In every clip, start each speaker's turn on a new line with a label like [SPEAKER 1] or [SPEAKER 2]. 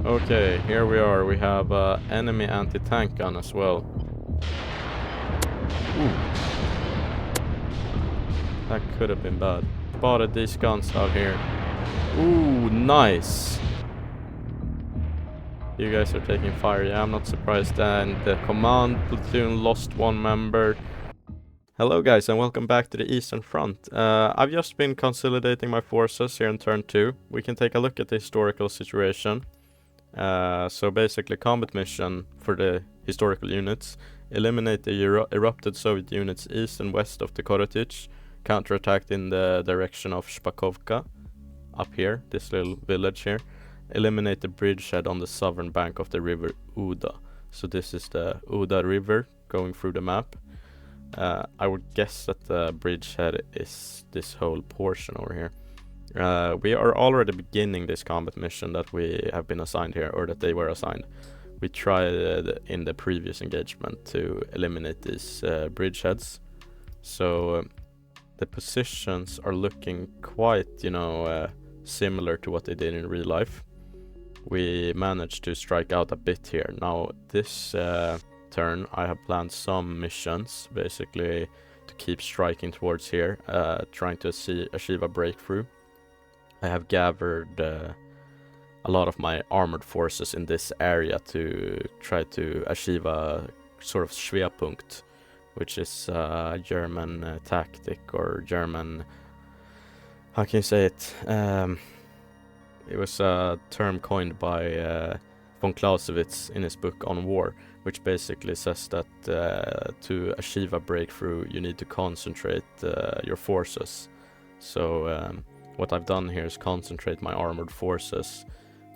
[SPEAKER 1] Okay, here we are. We have enemy anti-tank gun as well. Ooh. That could have been bad. Spotted these guns out here. Ooh, nice. You guys are taking fire. Yeah, I'm not surprised. And the command platoon lost one member. Hello guys, and welcome back to the Eastern Front. I've just been consolidating my forces here in turn 2. We can take a look at the historical situation. So basically, combat mission for the historical units. Eliminate the erupted Soviet units east and west of the Korotich. Counterattacked in the direction of Shpakovka. Up here, this little village here. Eliminate the bridgehead on the southern bank of the river Uda. So this is the Uda river going through the map. I would guess that the bridgehead is this whole portion over here. We are already beginning this combat mission that we have been assigned here, or that they were assigned. We tried in the previous engagement to eliminate these bridgeheads. So the positions are looking quite, similar to what they did in real life. We managed to strike out a bit here. Now this turn I have planned some missions basically to keep striking towards here, trying to achieve a breakthrough. I have gathered a lot of my armored forces in this area to try to achieve a sort of Schwerpunkt, which is a German tactic, or German, how can you say it? It was a term coined by von Clausewitz in his book on war, which basically says that to achieve a breakthrough you need to concentrate your forces. So what I've done here is concentrate my armored forces,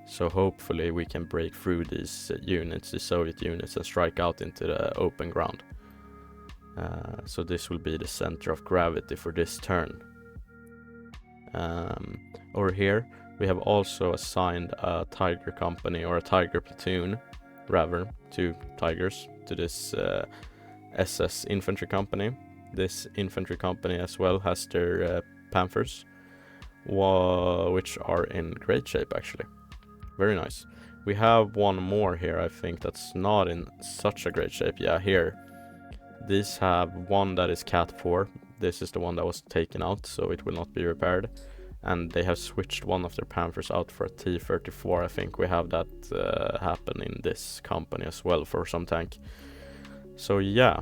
[SPEAKER 1] so hopefully we can break through these units, the Soviet units, and strike out into the open ground. So this will be the center of gravity for this turn. Over here we have also assigned a Tiger company, or a Tiger platoon, rather, 2 Tigers, to this SS infantry company. This infantry company as well has their Panthers, which are in great shape actually. Very nice. We have one more here, I think, that's not in such a great shape. Yeah, here. These have one that is Cat 4. This is the one that was taken out, so it will not be repaired. And they have switched one of their Panthers out for a T-34. I think we have that happen in this company as well for some tank. So yeah,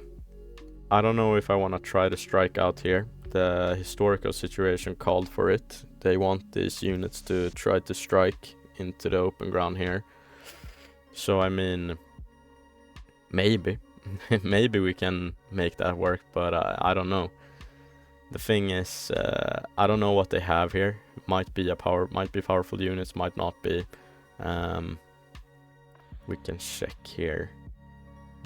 [SPEAKER 1] I don't know if I want to try to strike out here. The historical situation called for it. They want these units to try to strike into the open ground here. So I mean, maybe maybe we can make that work, but I don't know. The thing is, I don't know what they have here. Might be powerful units, might not be. We can check here.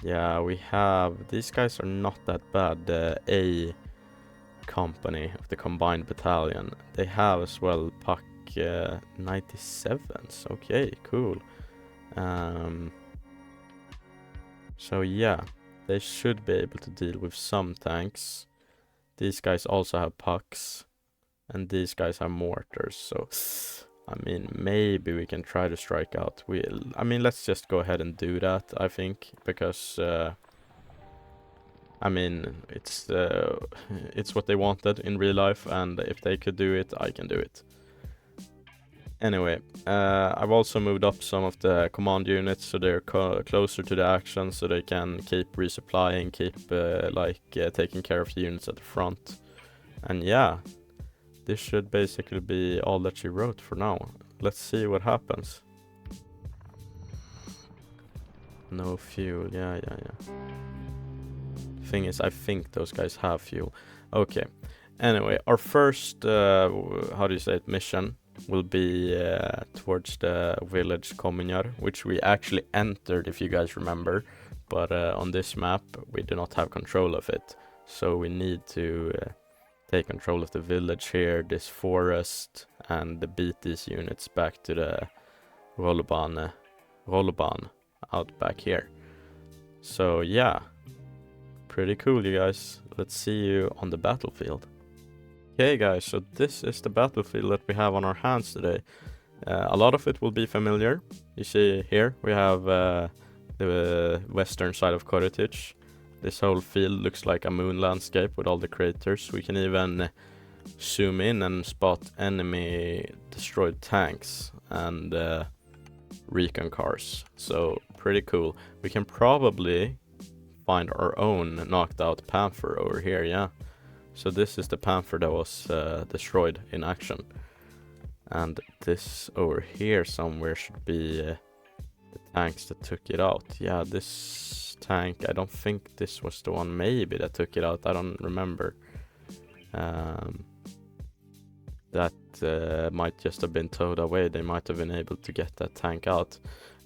[SPEAKER 1] Yeah, we have, these guys are not that bad. The A company of the combined battalion, they have as well Puck 97s. Okay, cool. So yeah, they should be able to deal with some tanks. These guys also have pucks, and these guys have mortars, so I mean, maybe we can try to strike out. Let's just go ahead and do that, I think, because I mean, it's what they wanted in real life, and if they could do it, I can do it. Anyway, I've also moved up some of the command units so they're closer to the action, so they can keep resupplying, keep taking care of the units at the front. And yeah, this should basically be all that she wrote for now. Let's see what happens. No fuel, yeah. Thing is, I think those guys have fuel. Okay, anyway, our first, mission will be towards the village Kominjar, which we actually entered, if you guys remember, but on this map we do not have control of it, so we need to take control of the village here, this forest, and beat these units back to the Rolobahn out back here. So yeah, pretty cool, you guys. Let's see you on the battlefield. Okay guys, so this is the battlefield that we have on our hands today. A lot of it will be familiar. You see here we have the western side of Korotic. This whole field looks like a moon landscape with all the craters. We can even zoom in and spot enemy destroyed tanks and recon cars. So pretty cool. We can probably find our own knocked out Panther over here, yeah. So this is the Panther that was destroyed in action. And this over here somewhere should be the tanks that took it out. Yeah, this tank, I don't think this was the one maybe that took it out. I don't remember. That might just have been towed away. They might have been able to get that tank out.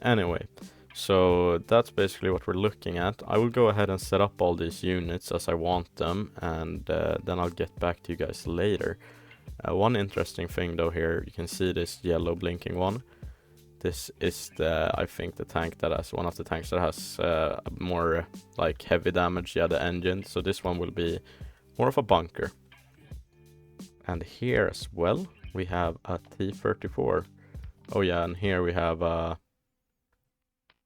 [SPEAKER 1] Anyway, so that's basically what we're looking at. I will go ahead and set up all these units as I want them, and then I'll get back to you guys later. One interesting thing though here, you can see this yellow blinking one. This is I think the tank that has, one of the tanks that has more like heavy damage, yeah, the engine. So this one will be more of a bunker. And here as well, we have a T-34. Oh yeah, and here we have a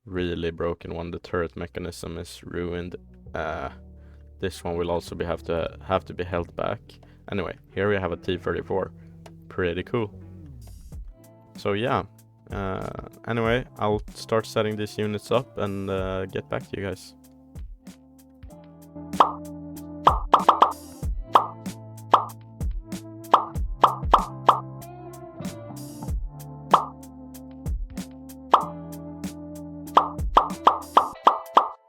[SPEAKER 1] really broken one. The turret mechanism is ruined. This one will also have to be held back. Anyway, here we have a T-34. Pretty cool. So yeah, anyway, I'll start setting these units up and get back to you guys.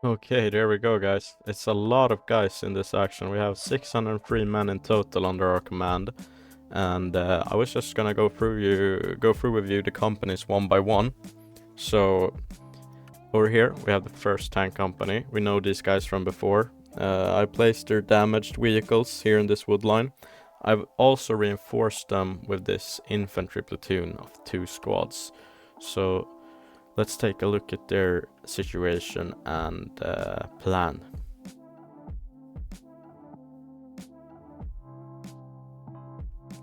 [SPEAKER 1] Okay, there we go, guys. It's a lot of guys in this action. We have 603 men in total under our command, and I was just gonna go through with you the companies one by one. So over here we have the first tank company. We know these guys from before. I placed their damaged vehicles here in this wood line. I've also reinforced them with this infantry platoon of 2 squads. So let's take a look at their situation and plan.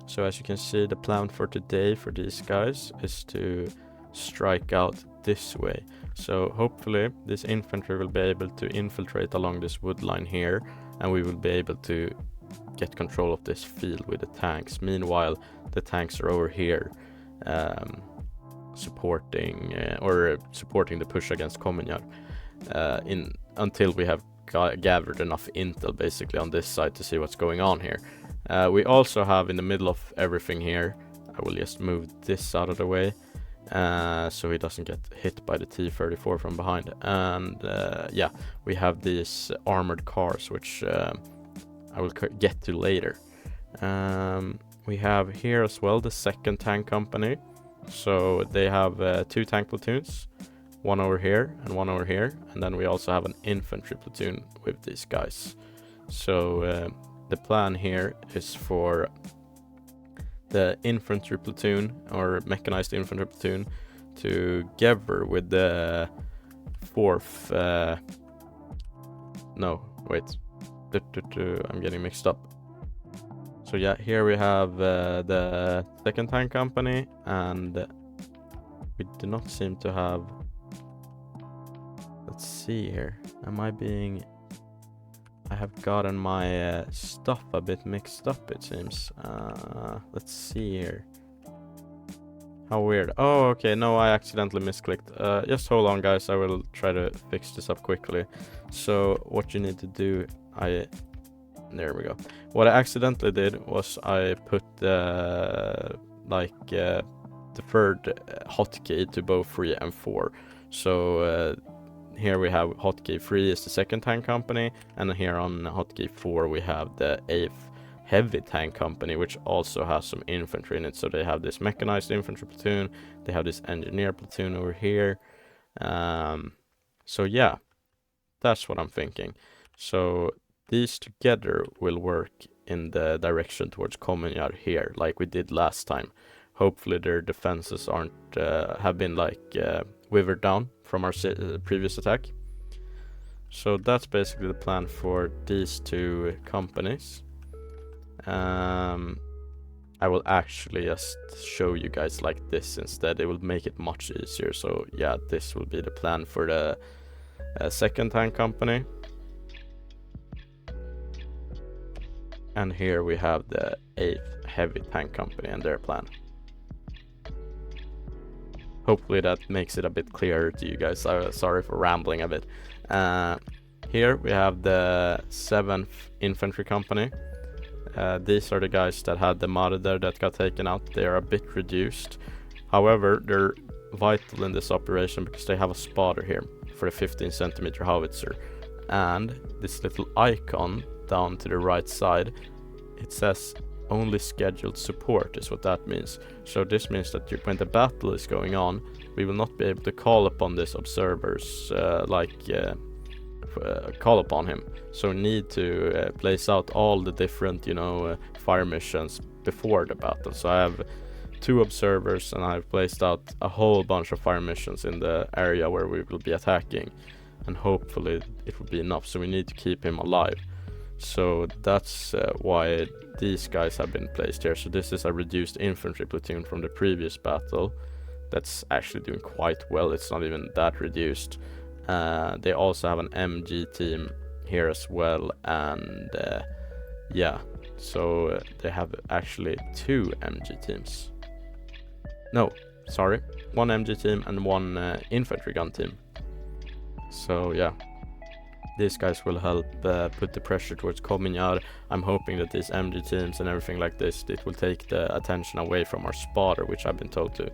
[SPEAKER 1] So as you can see, the plan for today for these guys is to strike out this way. So hopefully this infantry will be able to infiltrate along this wood line here, and we will be able to get control of this field with the tanks. Meanwhile, the tanks are over here supporting the push against Kommenjar until we have gathered enough intel basically on this side to see what's going on here. We also have in the middle of everything here, I will just move this out of the way so he doesn't get hit by the T-34 from behind. And yeah, we have these armored cars which I will get to later. We have here as well the second tank company. So they have 2 tank platoons, one over here and one over here, and then we also have an infantry platoon with these guys. So the plan here is for the infantry platoon or mechanized infantry platoon together with the 4th no wait, I'm getting mixed up. So yeah, here we have the second tank company, and we do not seem to have, let's see here, I have gotten my stuff a bit mixed up it seems. Let's see here. How weird. Oh, okay, no, I accidentally misclicked. Just hold on guys, I will try to fix this up quickly. So what you need to do, there we go. What I accidentally did was I put the third hotkey to both 3 and 4. So here we have hotkey 3 is the second tank company, and here on hotkey 4 we have the 8th heavy tank company, which also has some infantry in it. So they have this mechanized infantry platoon, they have this engineer platoon over here. So yeah, that's what I'm thinking. So these together will work in the direction towards Kommenjar here, like we did last time. Hopefully their defenses aren't have been withered down from our previous attack. So that's basically the plan for these 2 companies. I will actually just show you guys like this instead. It will make it much easier. So yeah, this will be the plan for the second tank company. And here we have the 8th heavy tank company and their plan. Hopefully that makes it a bit clearer to you guys. Sorry for rambling a bit. Here we have the 7th infantry company. These are the guys that had the Marder that got taken out. They are a bit reduced. However, they're vital in this operation because they have a spotter here for the 15 centimeter howitzer. And this little icon down to the right side, it says only scheduled support is what that means. So this means that when the battle is going on, we will not be able to call upon these observers call upon him. So need to place out all the different, fire missions before the battle. So I have 2 observers and I've placed out a whole bunch of fire missions in the area where we will be attacking, and hopefully it will be enough. So we need to keep him alive. So that's why these guys have been placed here. So this is a reduced infantry platoon from the previous battle that's actually doing quite well. It's not even that reduced. They also have an MG team here as well, and yeah, so they have actually 2 MG teams. No, sorry, 1 MG team and 1 infantry gun team. So yeah, these guys will help put the pressure towards Kominjar. I'm hoping that these MG teams and everything like this, it will take the attention away from our spotter, which I've been told to.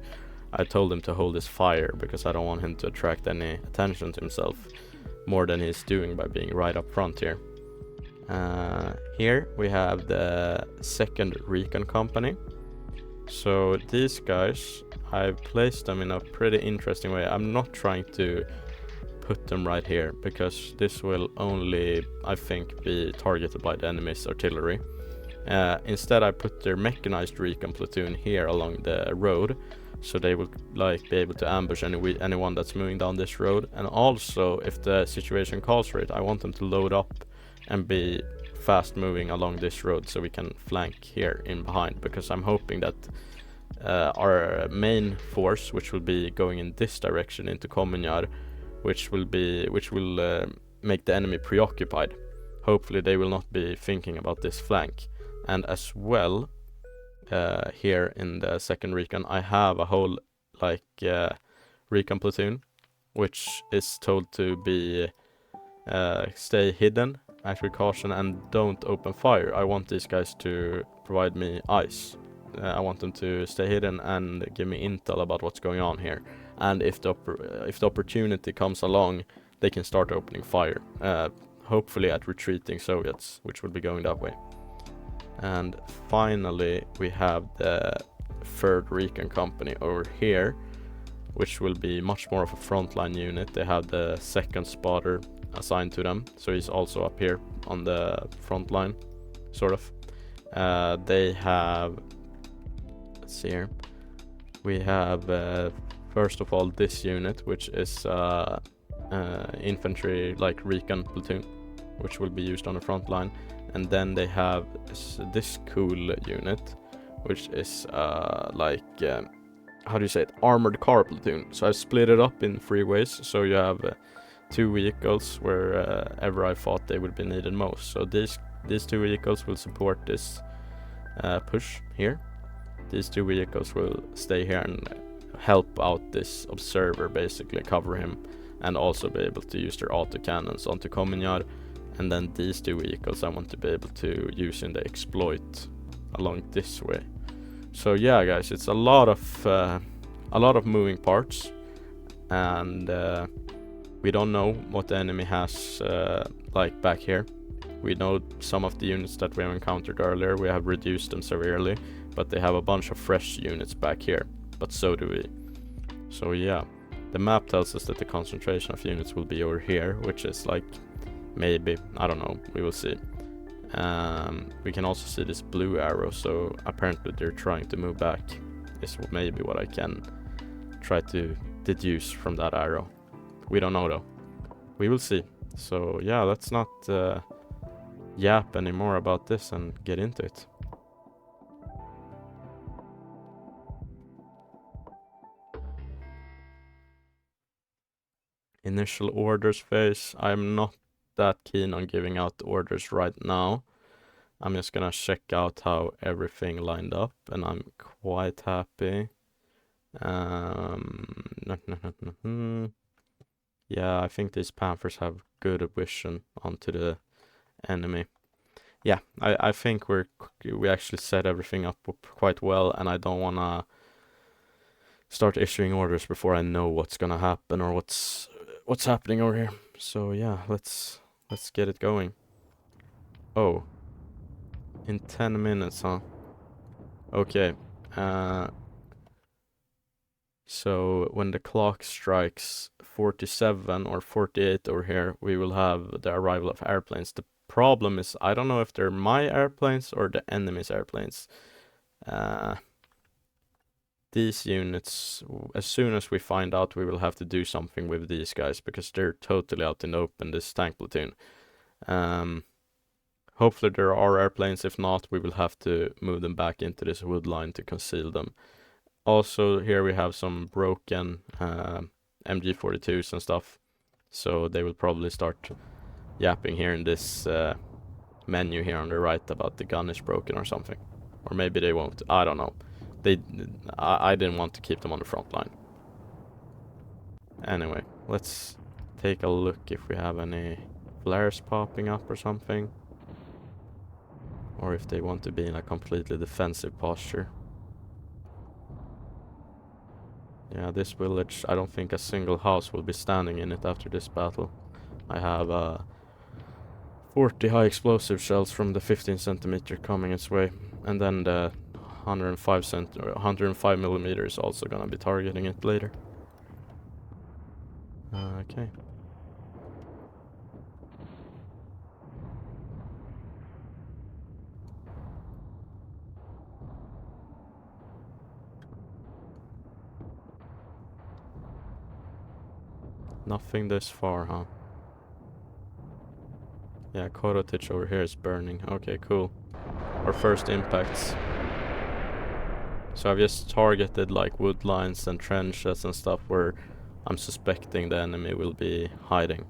[SPEAKER 1] I told him to hold his fire because I don't want him to attract any attention to himself more than he's doing by being right up front here. Here we have the 2nd recon company. So these guys, I've placed them in a pretty interesting way. I'm not trying to put them right here because this will only, I think, be targeted by the enemy's artillery. Instead I put their mechanized recon platoon here along the road, so they will be able to ambush anyone that's moving down this road. And also, if the situation calls for it, I want them to load up and be fast moving along this road so we can flank here in behind, because I'm hoping that our main force, which will be going in this direction into Kominjar, which will make the enemy preoccupied. Hopefully they will not be thinking about this flank. And as well, here in the 2nd recon, I have a whole recon platoon, which is told to be stay hidden, act with caution, and don't open fire. I want these guys to provide me eyes. I want them to stay hidden and give me intel about what's going on here. And if the opportunity comes along, they can start opening fire. Hopefully at retreating Soviets, which will be going that way. And finally, we have the 3rd recon company over here, which will be much more of a frontline unit. They have the 2nd spotter assigned to them, so he's also up here on the front line, sort of. They have, let's see here, we have first of all this unit, which is infantry recon platoon, which will be used on the front line. And then they have this cool unit, which is how do you say it, armored car platoon. So I've split it up in 3 ways. So you have 2 vehicles wherever I thought they would be needed most. So these 2 vehicles will support this push here. These 2 vehicles will stay here and help out this observer, basically cover him, and also be able to use their autocannons onto Kominjar. And then these 2 vehicles I want to be able to use in the exploit along this way. So yeah, guys, it's a lot of moving parts, and we don't know what the enemy has back here. We know some of the units that we have encountered earlier, we have reduced them severely, but they have a bunch of fresh units back here, but so do we. So yeah, the map tells us that the concentration of units will be over here, which is maybe, I don't know, we will see. We can also see this blue arrow, so apparently they're trying to move back. Is maybe what I can try to deduce from that arrow. We don't know though. We will see. So yeah, let's not yap anymore about this and get into it. initial orders phase. I'm not that keen on giving out orders right now. I'm just gonna check out how everything lined up, and I'm quite happy. Yeah, I think these Panthers have good vision onto the enemy. Yeah, I think we actually set everything up quite well, and I don't wanna start issuing orders before I know what's gonna happen or what's happening over here. So yeah, let's get it going. Oh, in 10 minutes, huh? Okay. So when the clock strikes 47 or 48 over here, we will have the arrival of airplanes. The problem is I don't know if they're my airplanes or the enemy's airplanes. These units, as soon as we find out, we will have to do something with these guys because they're totally out in the open, this tank platoon. Hopefully there are airplanes. If not, we will have to move them back into this wood line to conceal them. Also, here we have some broken MG42s and stuff. So they will probably start yapping here in this menu here on the right about the gun is broken or something. Or maybe they won't. I don't know. I didn't want to keep them on the front line. Anyway, let's take a look if we have any flares popping up or something. Or if they want to be in a completely defensive posture. Yeah, this village, I don't think a single house will be standing in it after this battle. I have 40 high explosive shells from the 15 centimeter coming its way. And then the 105 millimeter is also gonna be targeting it later. Okay. Nothing this far, huh? Yeah, Korotich over here is burning. Okay, cool. Our first impacts. So I've just targeted like wood lines and trenches and stuff where I'm suspecting the enemy will be hiding.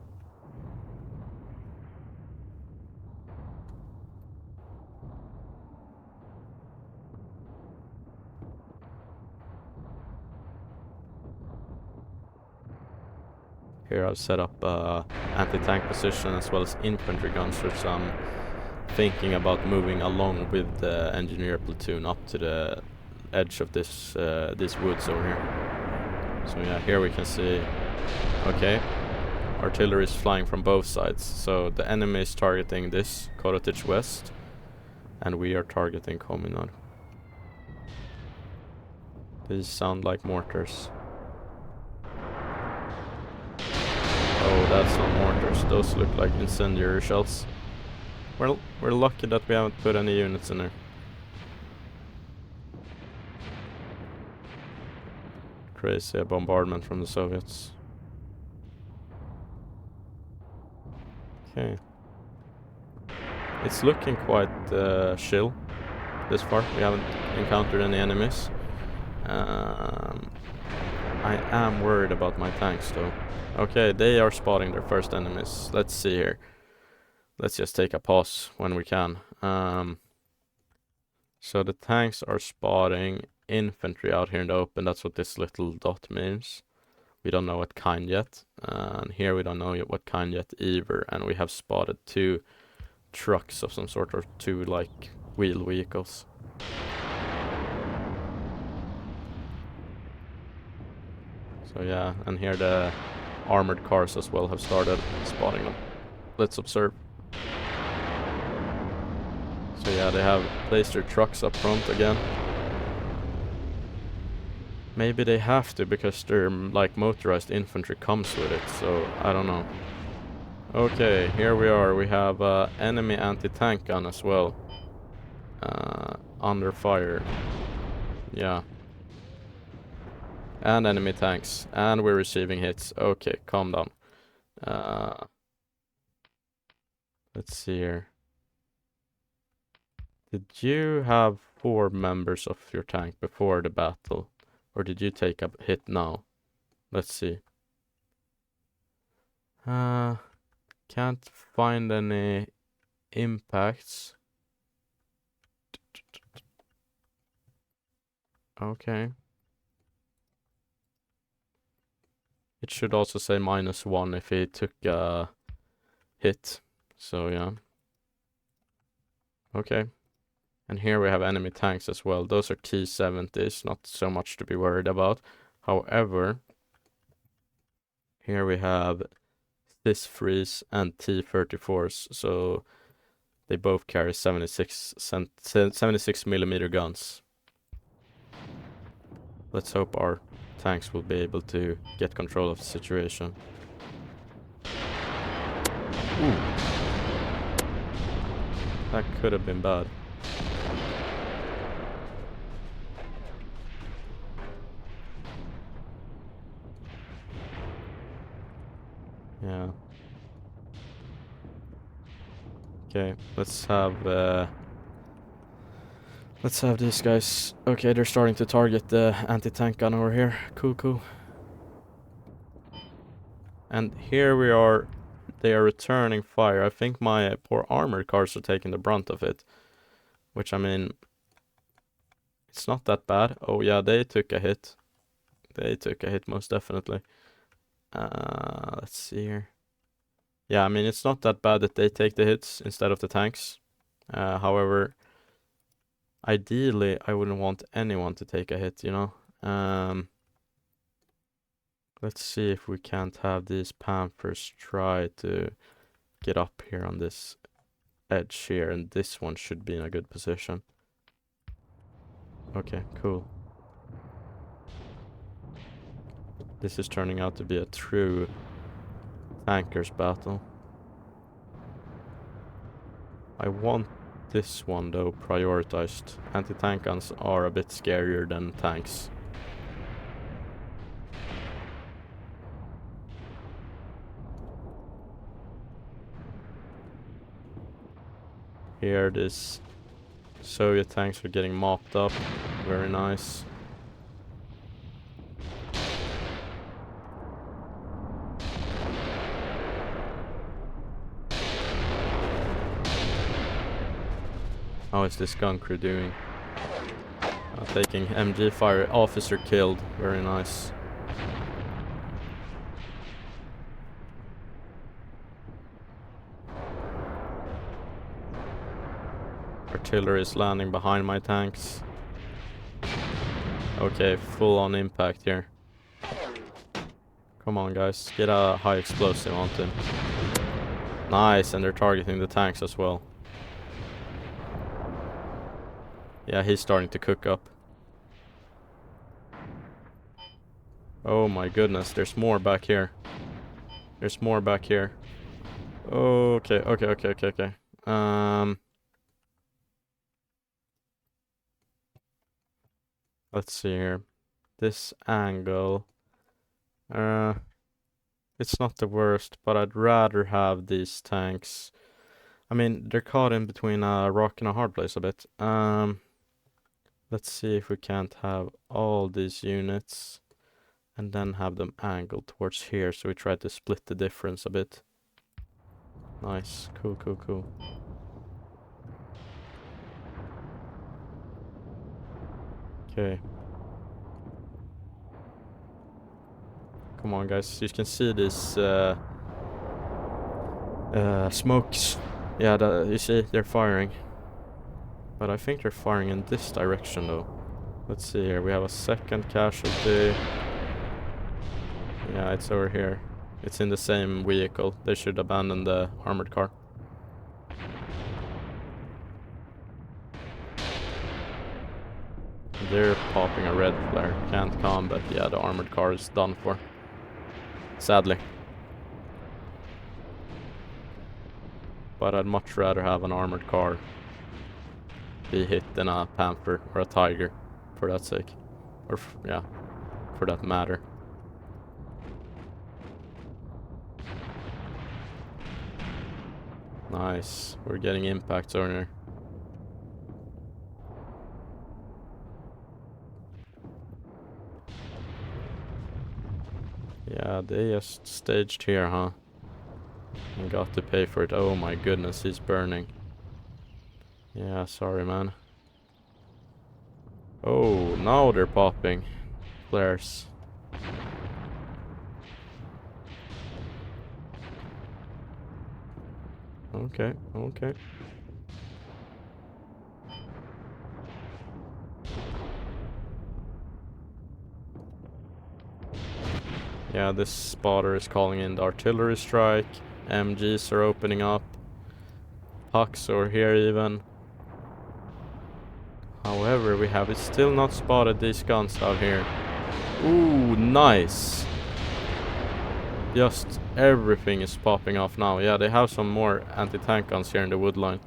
[SPEAKER 1] Here I've set up anti-tank position as well as infantry guns, so I'm thinking about moving along with the engineer platoon up to the edge of this these woods over here. So yeah, here we can see, okay, artillery is flying from both sides. So the enemy is targeting this Korotich West, and we are targeting Kominar. These sound like mortars. Oh, that's not mortars. Those look like incendiary shells. Well, we're lucky that we haven't put any units in there. Crazy, a bombardment from the Soviets. Okay. It's looking quite chill this far. We haven't encountered any enemies. I am worried about my tanks though. Okay, they are spotting their first enemies. Let's see here. Let's just take a pause when we can. So the tanks are spotting infantry out here in the open. That's what this little dot means. We don't know what kind yet. And here we don't know what kind yet either. And we have spotted 2 trucks of some sort, or 2 like wheeled vehicles. So yeah, and here the armored cars as well have started spotting them. Let's observe. So yeah, they have placed their trucks up front again. Maybe they have to because their like motorized infantry comes with it, so I don't know. Okay, here we are. We have enemy anti-tank gun as well. Under fire. Yeah. And enemy tanks. And we're receiving hits. Okay, calm down. Let's see here. Did you have 4 members of your tank before the battle? Or did you take a hit now? Let's see. Can't find any impacts. Okay. It should also say -1 if he took a hit. So yeah. Okay. And here we have enemy tanks as well. Those are T-70s, not so much to be worried about. However, here we have this freeze and T-34s, so they both carry 76 millimeter guns. Let's hope our tanks will be able to get control of the situation. Ooh. That could have been bad. Yeah. Okay, let's have these guys. Okay, they're starting to target the anti-tank gun over here. Cool, cool. And here we are. They are returning fire. I think my poor armored cars are taking the brunt of it. Which, I mean, it's not that bad. Oh yeah, they took a hit. They took a hit, most definitely. Let's see here. Yeah, I mean, it's not that bad that they take the hits instead of the tanks. However, ideally, I wouldn't want anyone to take a hit, you know? Let's see if we can't have these Panthers try to get up here on this edge here, and this one should be in a good position. Okay, cool. This is turning out to be a true tankers battle. I want this one though prioritized. Anti-tank guns are a bit scarier than tanks. Here these Soviet tanks are getting mopped up. Very nice. How is this gun crew doing? Taking MG fire. Officer killed. Very nice. Artillery is landing behind my tanks. Okay, full on impact here. Come on guys, get a high explosive onto him. Nice, and they're targeting the tanks as well. Yeah, he's starting to cook up. Oh my goodness, there's more back here. There's more back here. Okay. Let's see here. This angle. It's not the worst, but I'd rather have these tanks. I mean, they're caught in between a rock and a hard place a bit. Let's see if we can't have all these units and then have them angled towards here, so we try to split the difference a bit. Nice. Cool. Okay. Come on, guys. You can see this smokes. Yeah, you see, they're firing. But I think they're firing in this direction, though. Let's see here. We have a second casualty. Yeah, it's over here. It's in the same vehicle. They should abandon the armored car. They're popping a red flare. Can't combat. Yeah, the armored car is done for. Sadly. But I'd much rather have an armored car be hit than a Panther or a Tiger, for that sake. Or, yeah, for that matter. Nice. We're getting impacts on here. Yeah, they just staged here, huh? And got to pay for it. Oh my goodness, he's burning. Yeah, sorry man. Oh, now they're popping flares. Okay, okay. Yeah, this spotter is calling in the artillery strike. MGs are opening up. Pucks are here even. However, we have still not spotted these guns out here. Ooh, nice. Just everything is popping off now. Yeah, they have some more anti-tank guns here in the wood line.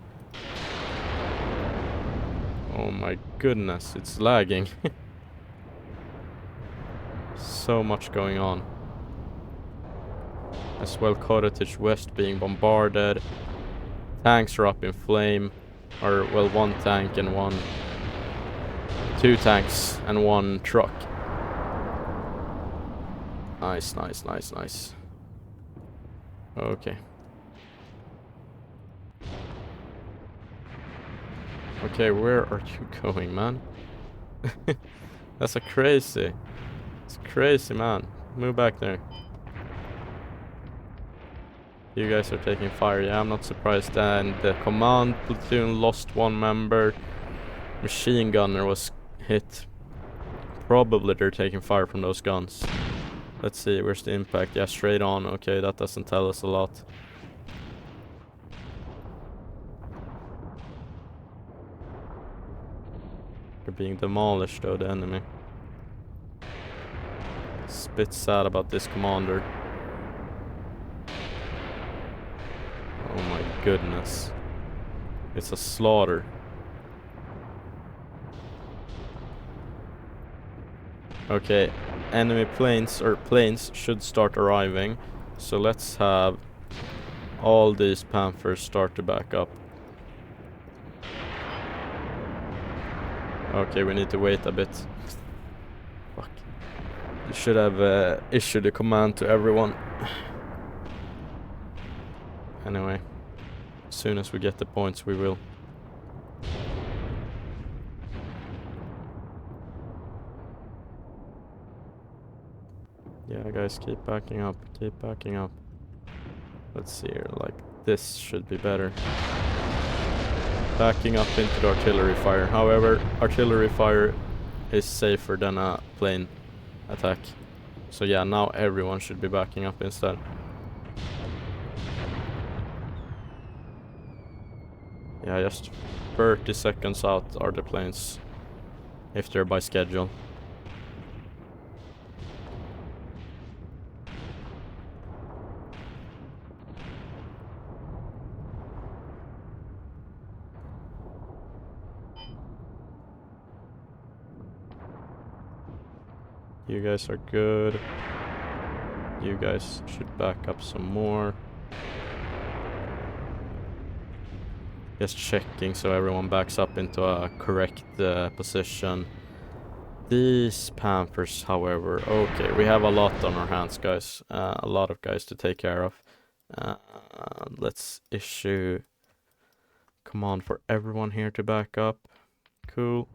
[SPEAKER 1] Oh my goodness, it's lagging. So much going on. As well, Cottage West being bombarded. Tanks are up in flame. Or, well, one tank and two tanks and one truck. Nice, nice, nice, nice. Okay. Okay, where are you going, man? That's a crazy. It's crazy, man. Move back there. You guys are taking fire. Yeah, I'm not surprised. And the command platoon lost one member. Machine gunner was hit. Probably they're taking fire from those guns. Let's see, where's the impact? Yeah, straight on. Okay, that doesn't tell us a lot. They're being demolished though, the enemy. It's a bit sad about this commander. Oh my goodness. It's a slaughter. Okay, enemy planes should start arriving. So let's have all these Panthers start to back up. Okay, we need to wait a bit. Fuck. You should have issued a command to everyone. Anyway, as soon as we get the points, we will. Yeah, guys, keep backing up. Keep backing up. Let's see here, like, this should be better. Backing up into the artillery fire. However, artillery fire is safer than a plane attack. So yeah, now everyone should be backing up instead. Yeah, just 30 seconds out are the planes, if they're by schedule. You guys are good. You guys should back up some more. Just checking so everyone backs up into a correct position. These Panthers, however, okay, we have a lot on our hands, guys. A lot of guys to take care of. Let's issue command for everyone here to back up. Cool.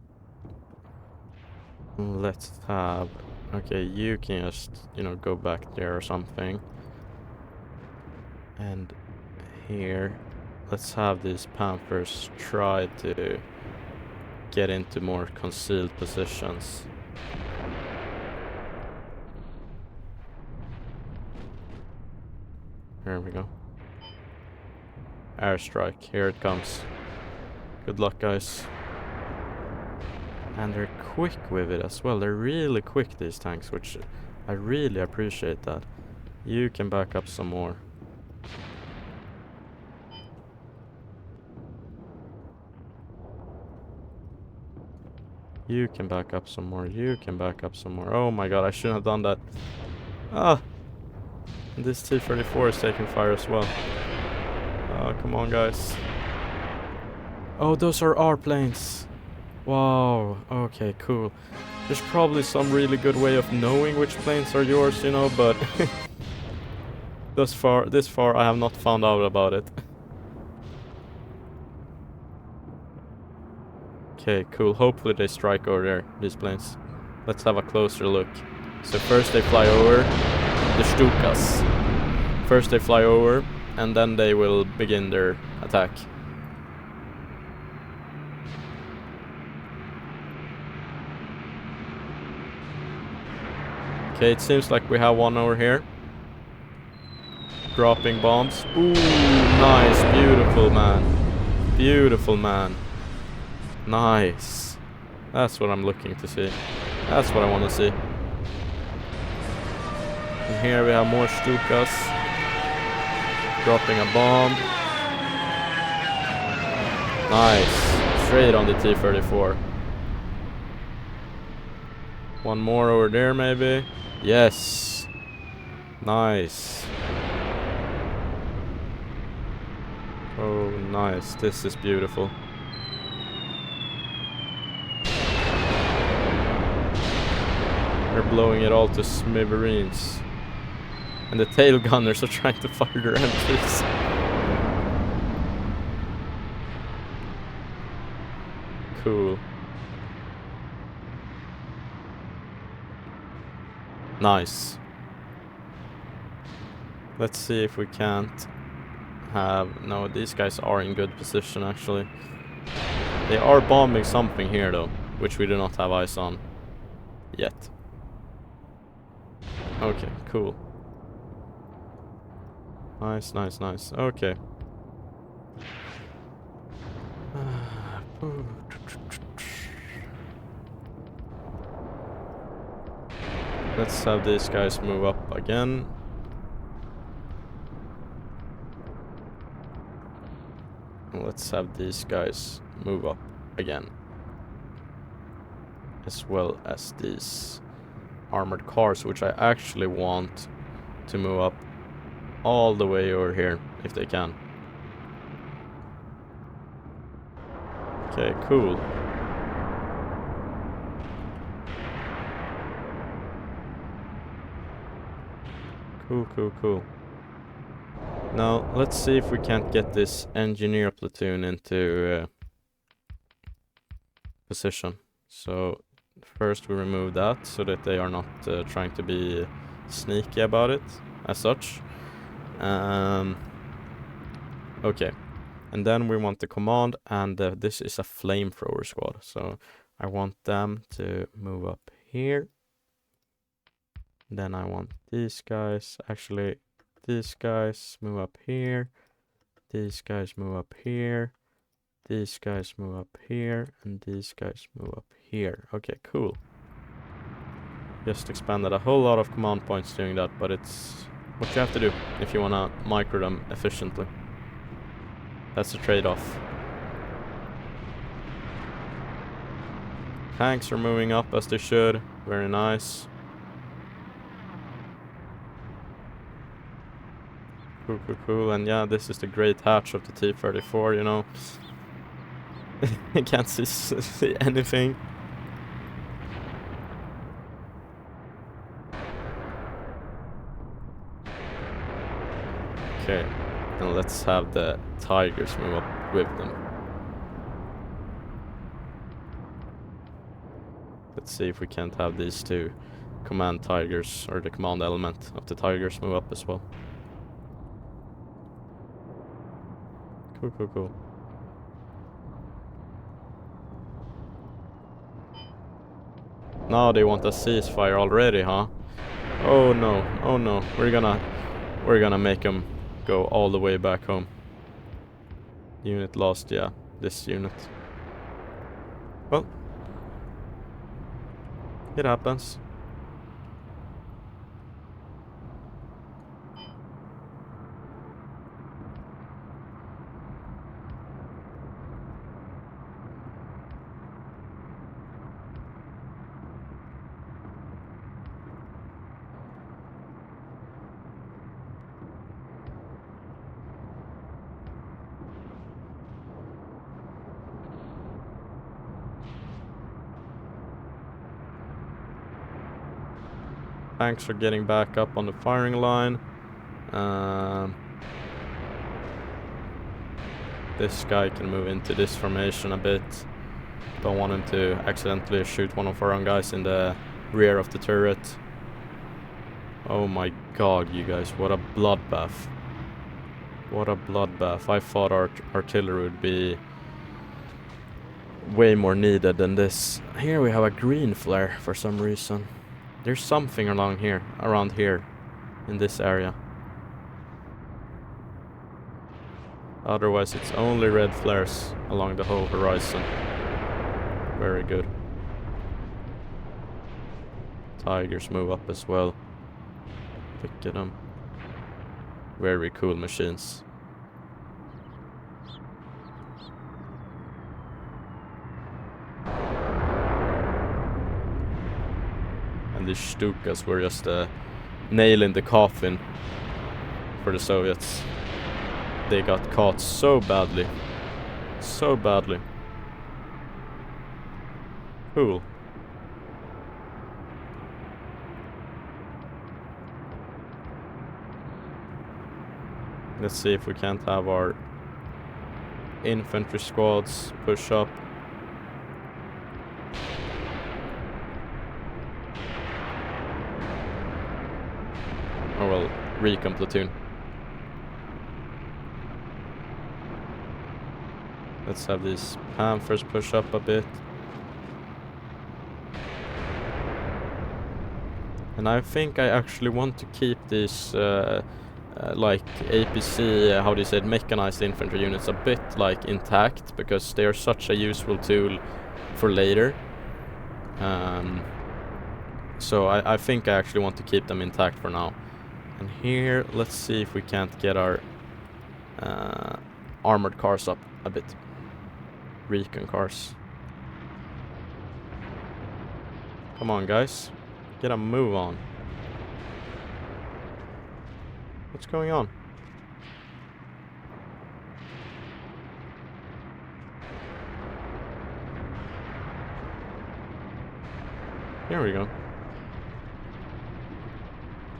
[SPEAKER 1] Let's have... Okay, you can just, go back there or something. And here, let's have these Panthers try to get into more concealed positions. Here we go. Airstrike, here it comes. Good luck, guys. And they're quick with it as well. They're really quick, these tanks, which I really appreciate that. You can back up some more. You can back up some more. You can back up some more. Oh my god, I shouldn't have done that. Ah! And this T-34 is taking fire as well. Come on, guys. Oh, those are our planes. Wow, okay, cool. There's probably some really good way of knowing which planes are yours, but This far, I have not found out about it. Okay, cool. Hopefully they strike over there, these planes. Let's have a closer look. So first they fly over the Stukas. First they fly over, and then they will begin their attack. Okay, it seems like we have one over here. Dropping bombs. Ooh, nice. Beautiful, man. Beautiful, man. Nice. That's what I'm looking to see. That's what I want to see. And here we have more Stukas. Dropping a bomb. Nice. Straight on the T-34. One more over there, maybe. Yes. Nice. Oh, nice. This is beautiful. They're blowing it all to smithereens. And the tail gunners are trying to fire their entries. Cool. Nice. Let's see if we can't have... No, these guys are in good position, actually. They are bombing something here, though, which we do not have eyes on yet. Okay, cool. Nice, nice, nice. Okay. Let's have these guys move up again. And let's have these guys move up again. As well as these armored cars, which I actually want to move up all the way over here, if they can. Okay, cool. Cool. Now, let's see if we can't get this engineer platoon into position. So, first we remove that, so that they are not trying to be sneaky about it, as such. Okay. And then we want the command, and this is a flamethrower squad. So, I want them to move up here. Then I want these guys, actually, these guys move up here. These guys move up here. These guys move up here. And these guys move up here. Okay, cool. Just expanded a whole lot of command points doing that, but it's what you have to do if you want to micro them efficiently. That's the trade-off. Tanks are moving up as they should. Very nice. Cool. And yeah, this is the great hatch of the T-34, you know. I can't see anything. Okay, and let's have the Tigers move up with them. Let's see if we can't have these two command Tigers, or the command element of the Tigers, move up as well. Cool. Now they want a ceasefire already, huh? Oh no. We're gonna make them go all the way back home. Unit lost, yeah. This unit. Well, it happens. Tanks are getting back up on the firing line. This guy can move into this formation a bit. Don't want him to accidentally shoot one of our own guys in the rear of the turret. Oh my god, you guys, what a bloodbath. What a bloodbath. I thought our artillery would be way more needed than this. Here we have a green flare for some reason. There's something around here, in this area. Otherwise it's only red flares along the whole horizon. Very good. Tigers move up as well. Look at them. Very cool machines. And these Stukas were just a nail in the coffin for the Soviets. They got caught so badly. So badly. Cool. Let's see if we can't have our infantry squads push up. Oh well, recon platoon. Let's have these Panthers push up a bit. And I think I actually want to keep these like APC, how do you say it, mechanized infantry units a bit like intact, because they are such a useful tool for later. So I think I actually want to keep them intact for now. And here, let's see if we can't get our armored cars up a bit. Recon cars. Come on, guys. Get a move on. What's going on? Here we go.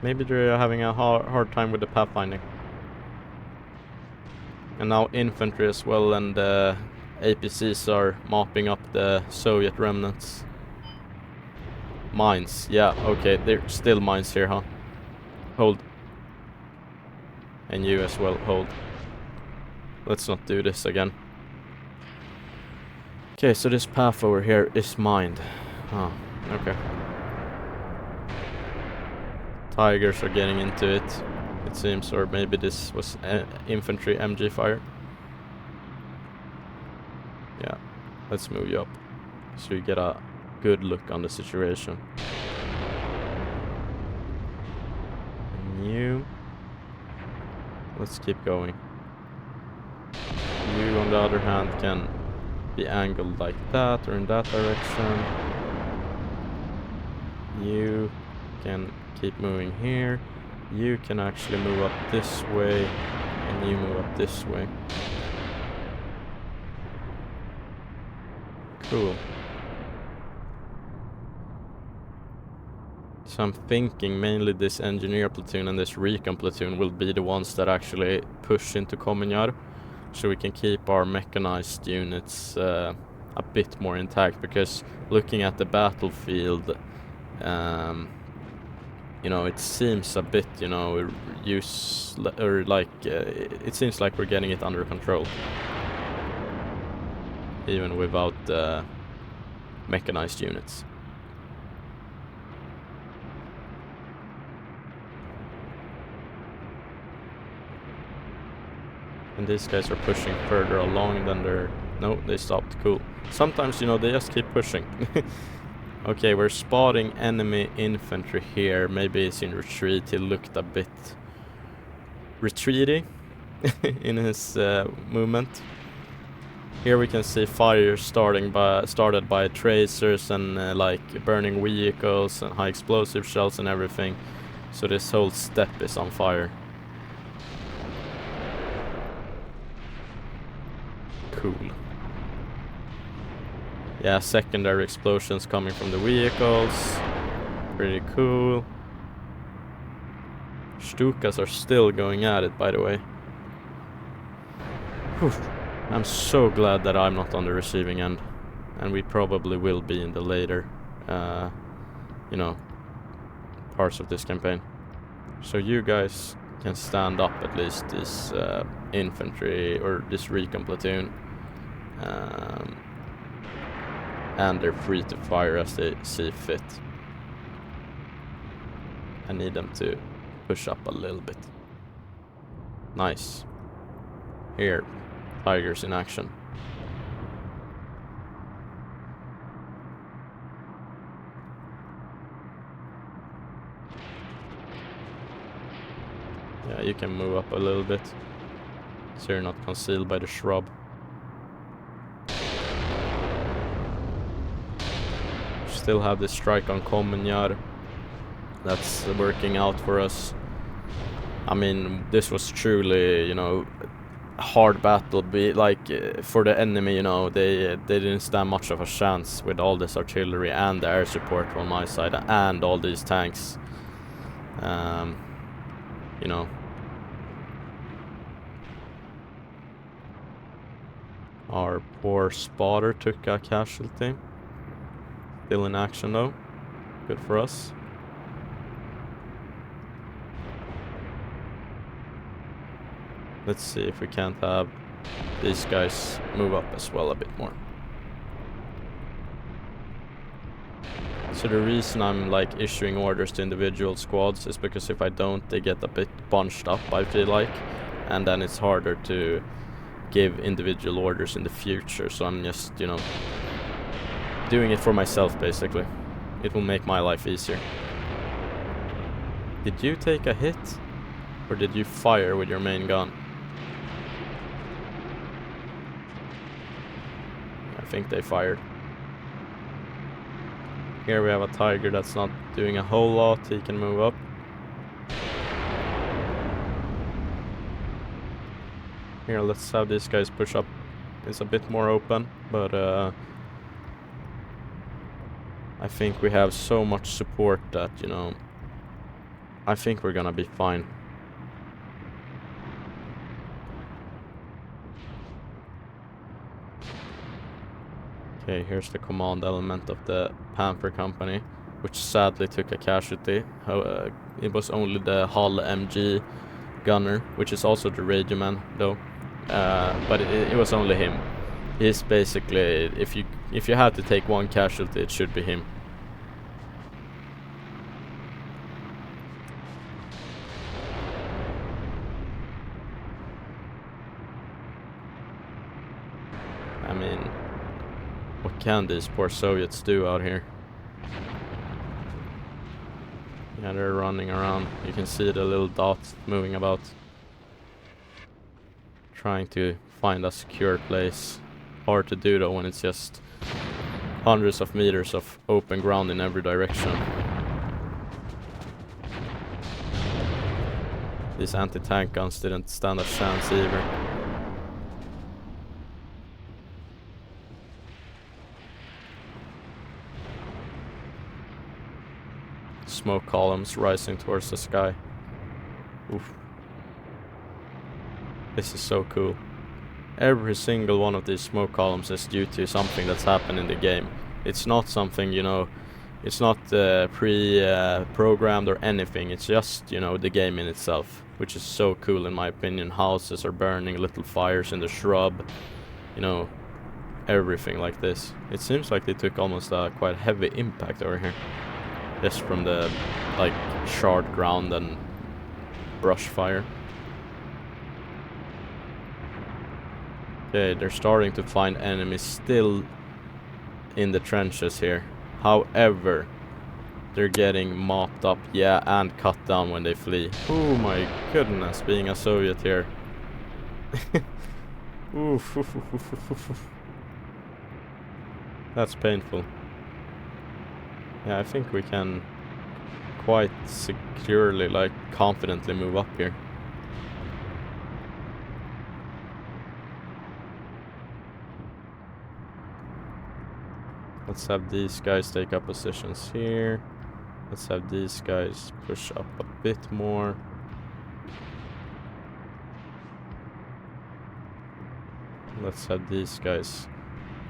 [SPEAKER 1] Maybe they're having a hard time with the pathfinding. And now infantry as well, and APCs are mopping up the Soviet remnants. Mines, yeah, okay, there's still mines here, huh? Hold. And you as well, hold. Let's not do this again. Okay, so this path over here is mined. Oh, okay. Tigers are getting into it, it seems, or maybe this was infantry MG fire. Yeah, let's move you up so you get a good look on the situation. And you, let's keep going. You, on the other hand, can be angled like that or in that direction. You can keep moving here. You can actually move up this way, and you move up this way. Cool. So I'm thinking mainly this engineer platoon and this recon platoon will be the ones that actually push into Kominjar, so we can keep our mechanized units a bit more intact, because looking at the battlefield, you know, it seems a bit, you know, it seems like we're getting it under control, even without mechanized units. And these guys are pushing further along than they're... No, they stopped. Cool. Sometimes, you know, they just keep pushing. Okay, we're spotting enemy infantry here. Maybe it's in retreat. He looked a bit retreaty in his movement. Here we can see fire started by tracers and like burning vehicles and high explosive shells and everything. So this whole steppe is on fire. Cool. Yeah, secondary explosions coming from the vehicles. Pretty cool. Stukas are still going at it, by the way. Whew. I'm so glad that I'm not on the receiving end. And we probably will be in the later, you know, parts of this campaign. So you guys can stand up at least this infantry or this recon platoon. And they're free to fire as they see fit. I need them to push up a little bit. Nice. Here, Tigers in action. Yeah, you can move up a little bit, so you're not concealed by the shrub. Still have this strike on Kommenjar. That's working out for us. I mean, this was truly, you know, a hard battle. For the enemy, you know, they didn't stand much of a chance with all this artillery and the air support on my side and all these tanks. You know, our poor spotter took a casualty. Still in action though. Good for us. Let's see if we can't have these guys move up as well a bit more. So the reason I'm like issuing orders to individual squads is because if I don't, they get a bit bunched up, I feel like, and then it's harder to give individual orders in the future. So I'm just, you know, doing it for myself basically. It will make my life easier. Did you take a hit? Or did you fire with your main gun? I think they fired. Here we have a Tiger that's not doing a whole lot. He can move up. Here, let's have these guys push up. It's a bit more open, but I think we have so much support that, you know, I think we're gonna be fine. Okay, here's the command element of the Panther company, which sadly took a casualty. It was only the Hull MG gunner, which is also the radio man though, but it was only him. He's basically, if you had to take one casualty, it should be him. I mean, what can these poor Soviets do out here? Yeah, they're running around. You can see the little dots moving about, trying to find a secure place. Hard to do though when it's just hundreds of meters of open ground in every direction. These anti-tank guns didn't stand a chance either. Smoke columns rising towards the sky. Oof. This is so cool. Every single one of these smoke columns is due to something that's happened in the game. It's not something, you know, it's not pre-programmed or anything. It's just, you know, the game in itself, which is so cool in my opinion. Houses are burning, little fires in the shrub, you know, everything like this. It seems like they took almost a quite heavy impact over here. Just from the, like, charred ground and brush fire. Okay, they're starting to find enemies still in the trenches here. However, they're getting mopped up, yeah, and cut down when they flee. Oh my goodness, being a Soviet here. Oof, oof, oof, oof, oof, oof. That's painful. Yeah, I think we can quite securely, like, confidently move up here. Let's have these guys take up positions here. Let's have these guys push up a bit more. Let's have these guys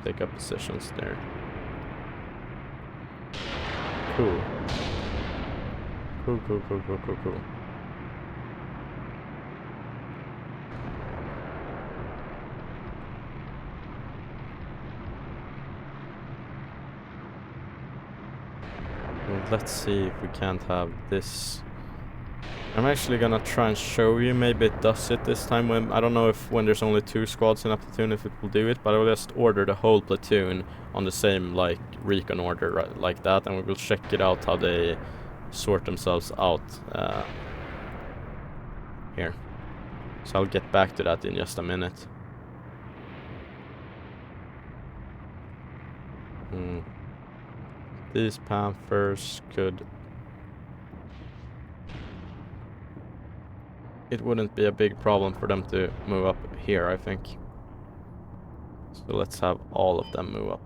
[SPEAKER 1] take up positions there. Cool. Cool. Well, let's see if we can't have this. I'm actually gonna try and show you. Maybe it does it this time. When I don't know if when there's only 2 squads in a platoon if it will do it, but I'll just order the whole platoon on the same like recon order right, like that, and we will check it out how they sort themselves out here. So I'll get back to that in just a minute. These Panthers could... It wouldn't be a big problem for them to move up here, I think. So let's have all of them move up.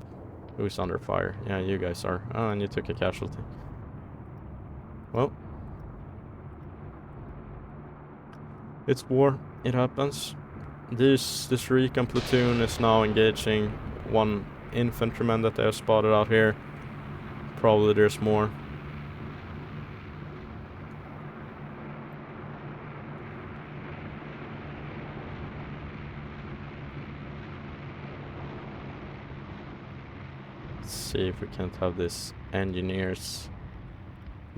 [SPEAKER 1] Who's under fire? Yeah, you guys are. Oh, and you took a casualty. Well. It's war. It happens. This recon platoon is now engaging 1 infantryman that they have spotted out here. Probably there's more. Let's see if we can't have this engineers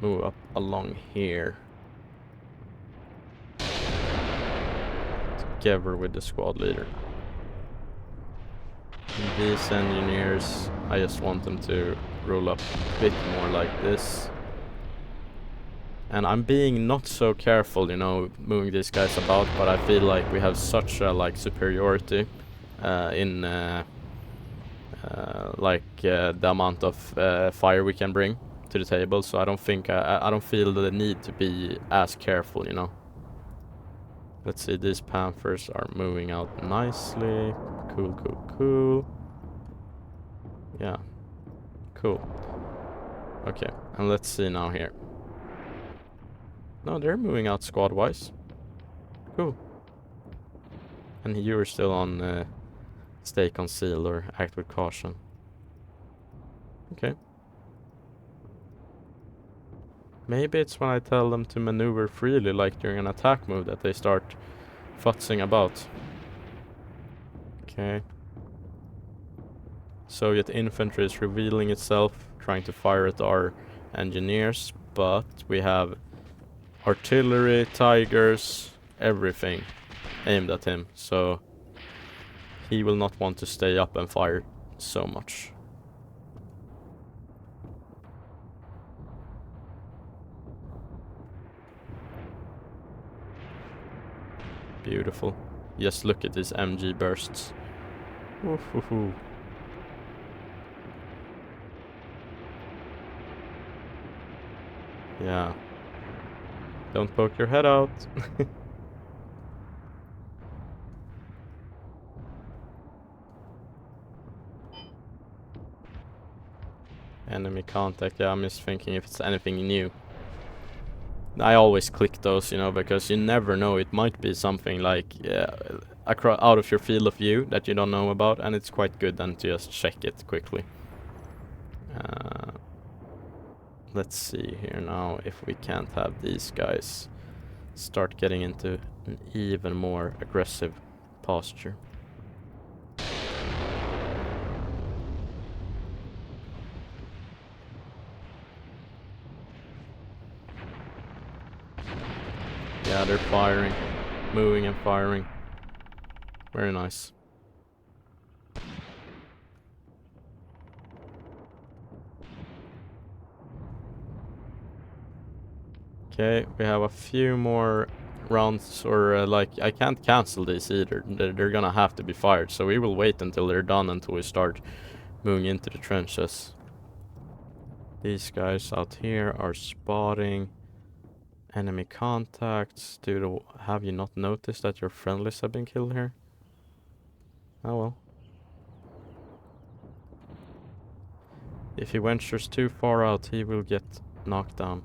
[SPEAKER 1] move up along here. Together with the squad leader. And these engineers, I just want them to roll up a bit more like this. And I'm being not so careful, you know, moving these guys about, but I feel like we have such a like superiority in the amount of fire we can bring to the table, so I don't think I don't feel the need to be as careful, you know. Let's see, these Panthers are moving out nicely. Cool. Yeah, cool. Okay, and let's see now here. No, they're moving out squad-wise. Cool. And you're still on stay concealed or act with caution. Okay. Maybe it's when I tell them to maneuver freely, like during an attack move, that they start futzing about. Okay. Soviet infantry is revealing itself, trying to fire at our engineers, but we have artillery, tigers, everything aimed at him, so he will not want to stay up and fire so much. Beautiful. Just look at these MG bursts. Woohoo. Yeah. Don't poke your head out. Enemy contact. Yeah, I'm just thinking if it's anything new. I always click those, you know, because you never know. It might be something like out of your field of view that you don't know about, and it's quite good then to just check it quickly. Let's see here now if we can't have these guys start getting into an even more aggressive posture. Yeah, they're firing, moving and firing. Very nice. Okay, we have a few more rounds, or like, I can't cancel these either. They're gonna have to be fired, so we will wait until they're done until we start moving into the trenches. These guys out here are spotting enemy contacts. Dude, have you not noticed that your friendlies have been killed here? Oh well. If he ventures too far out, he will get knocked down.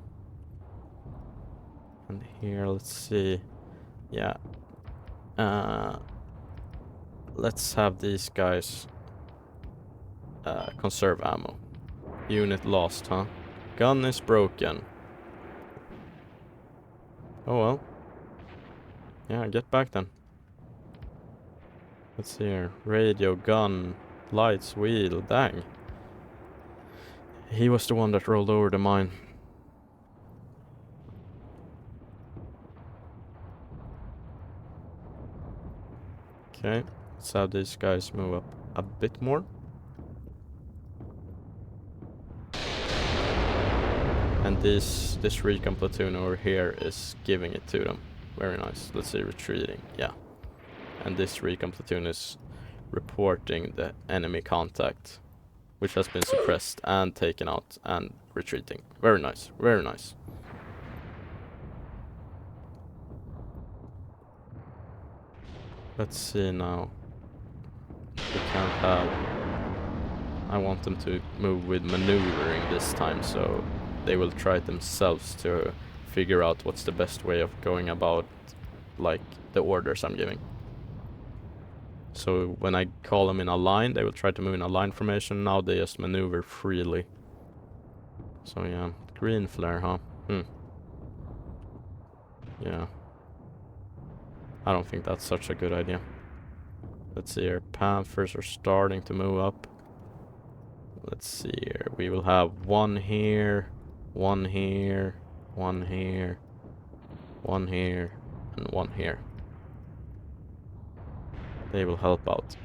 [SPEAKER 1] And here, let's see. Yeah. let's have these guys conserve ammo. Unit lost, huh? Gun is broken. Oh well. Yeah, get back then. Let's see here. Radio, gun, lights, wheel. Dang. He was the one that rolled over the mine. Okay, let's have these guys move up a bit more. And this recon platoon over here is giving it to them. Very nice. Let's see, retreating. Yeah. And this recon platoon is reporting the enemy contact, which has been suppressed and taken out and retreating. Very nice. Very nice. Let's see now. We can't have... I want them to move with maneuvering this time, so they will try it themselves to figure out what's the best way of going about, like, the orders I'm giving. So when I call them in a line, they will try to move in a line formation. Now they just maneuver freely. So yeah, green flare, huh? Yeah. I don't think that's such a good idea. Let's see here. Panthers are starting to move up. Let's see here. We will have one here, one here, one here, one here, and one here. They will help out.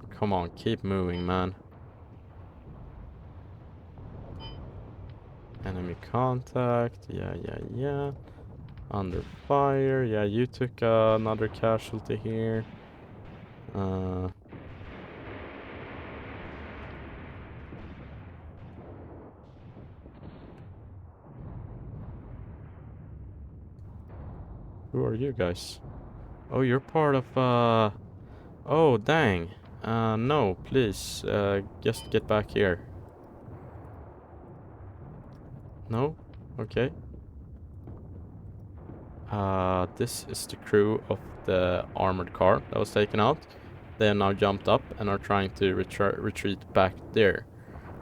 [SPEAKER 1] Come on, keep moving, man. Enemy contact. Yeah. Under fire. Yeah, you took another casualty here. Who are you guys? Oh, you're part of, oh, dang. No, please, just get back here. No? Okay. This is the crew of the armored car that was taken out. They are now jumped up and are trying to retreat back there.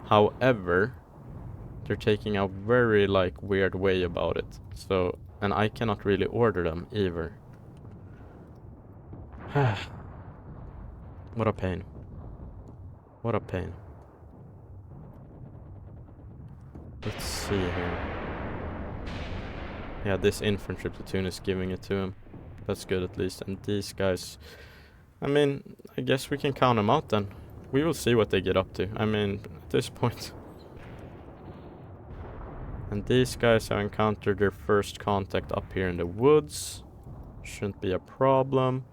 [SPEAKER 1] However, they're taking a very, like, weird way about it. So, and I cannot really order them either. What a pain. What a pain. Let's see here. Yeah, this infantry platoon is giving it to him. That's good at least. And these guys... I mean, I guess we can count them out then. We will see what they get up to. I mean, at this point... And these guys have encountered their first contact up here in the woods. Shouldn't be a problem.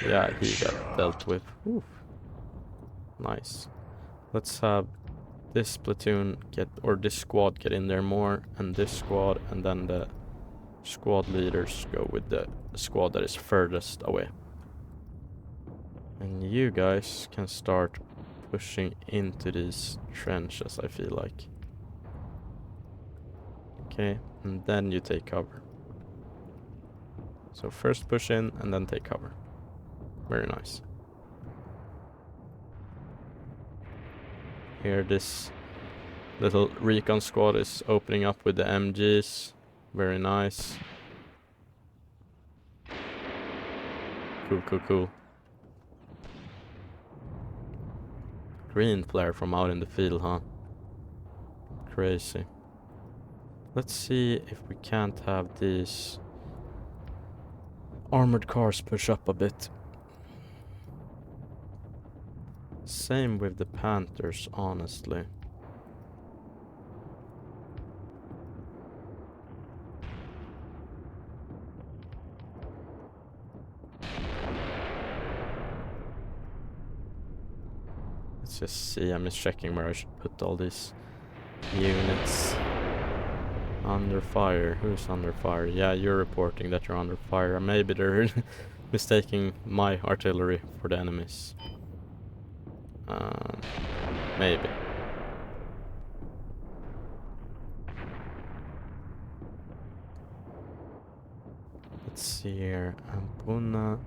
[SPEAKER 1] Yeah, he got dealt with. Oof. Nice. Let's have this platoon get, or this squad get in there more, and this squad, and then the squad leaders go with the squad that is furthest away. And you guys can start pushing into these trenches, I feel like. Okay, and then you take cover. So first push in and then take cover. Very nice. Here this little recon squad is opening up with the MGs. Very nice. Cool. Green flare from out in the field, huh? Crazy. Let's see if we can't have these armored cars push up a bit. Same with the Panthers, honestly. Let's just see, I'm just checking where I should put all these units. Under fire. Who's under fire? Yeah, you're reporting that you're under fire. Maybe they're mistaking my artillery for the enemies. Maybe. Let's see here. Ampuna.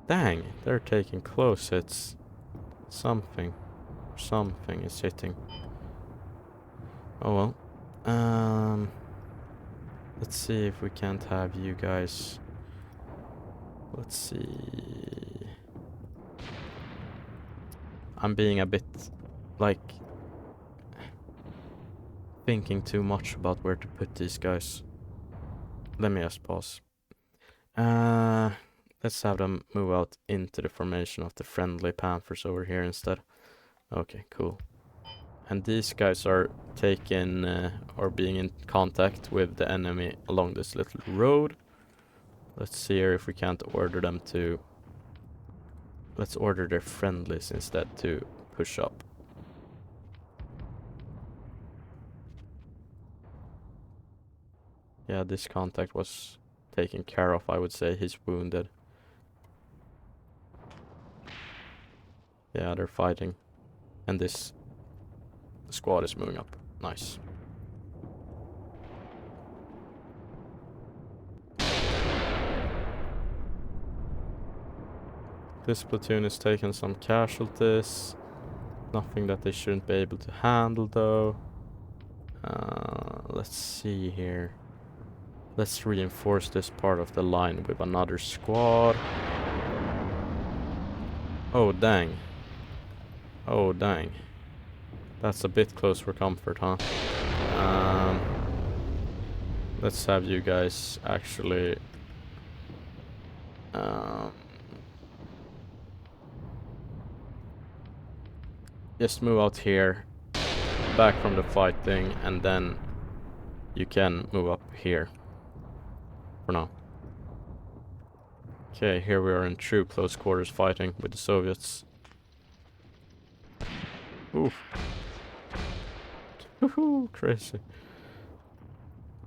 [SPEAKER 1] Dang, they're taking close hits. Something is hitting. Oh well. Let's see if we can't have you guys. Let's see. I'm being a bit like thinking too much about where to put these guys. Let me just pause. Let's have them move out into the formation of the friendly Panthers over here instead. Okay, cool. And these guys are taking or being in contact with the enemy along this little road. Let's see here if we can't order them to... Let's order their friendlies instead to push up. Yeah, this contact was taken care of, I would say. He's wounded. Yeah, they're fighting. And this squad is moving up. Nice. This platoon is taking some casualties. Nothing that they shouldn't be able to handle though. Let's see here. Let's reinforce this part of the line with another squad. Oh dang. Oh dang. That's a bit close for comfort, huh? Let's have you guys actually just move out here, back from the fighting, and then you can move up here for now. Okay, here we are in true close quarters fighting with the Soviets. Oof. Woohoo, crazy.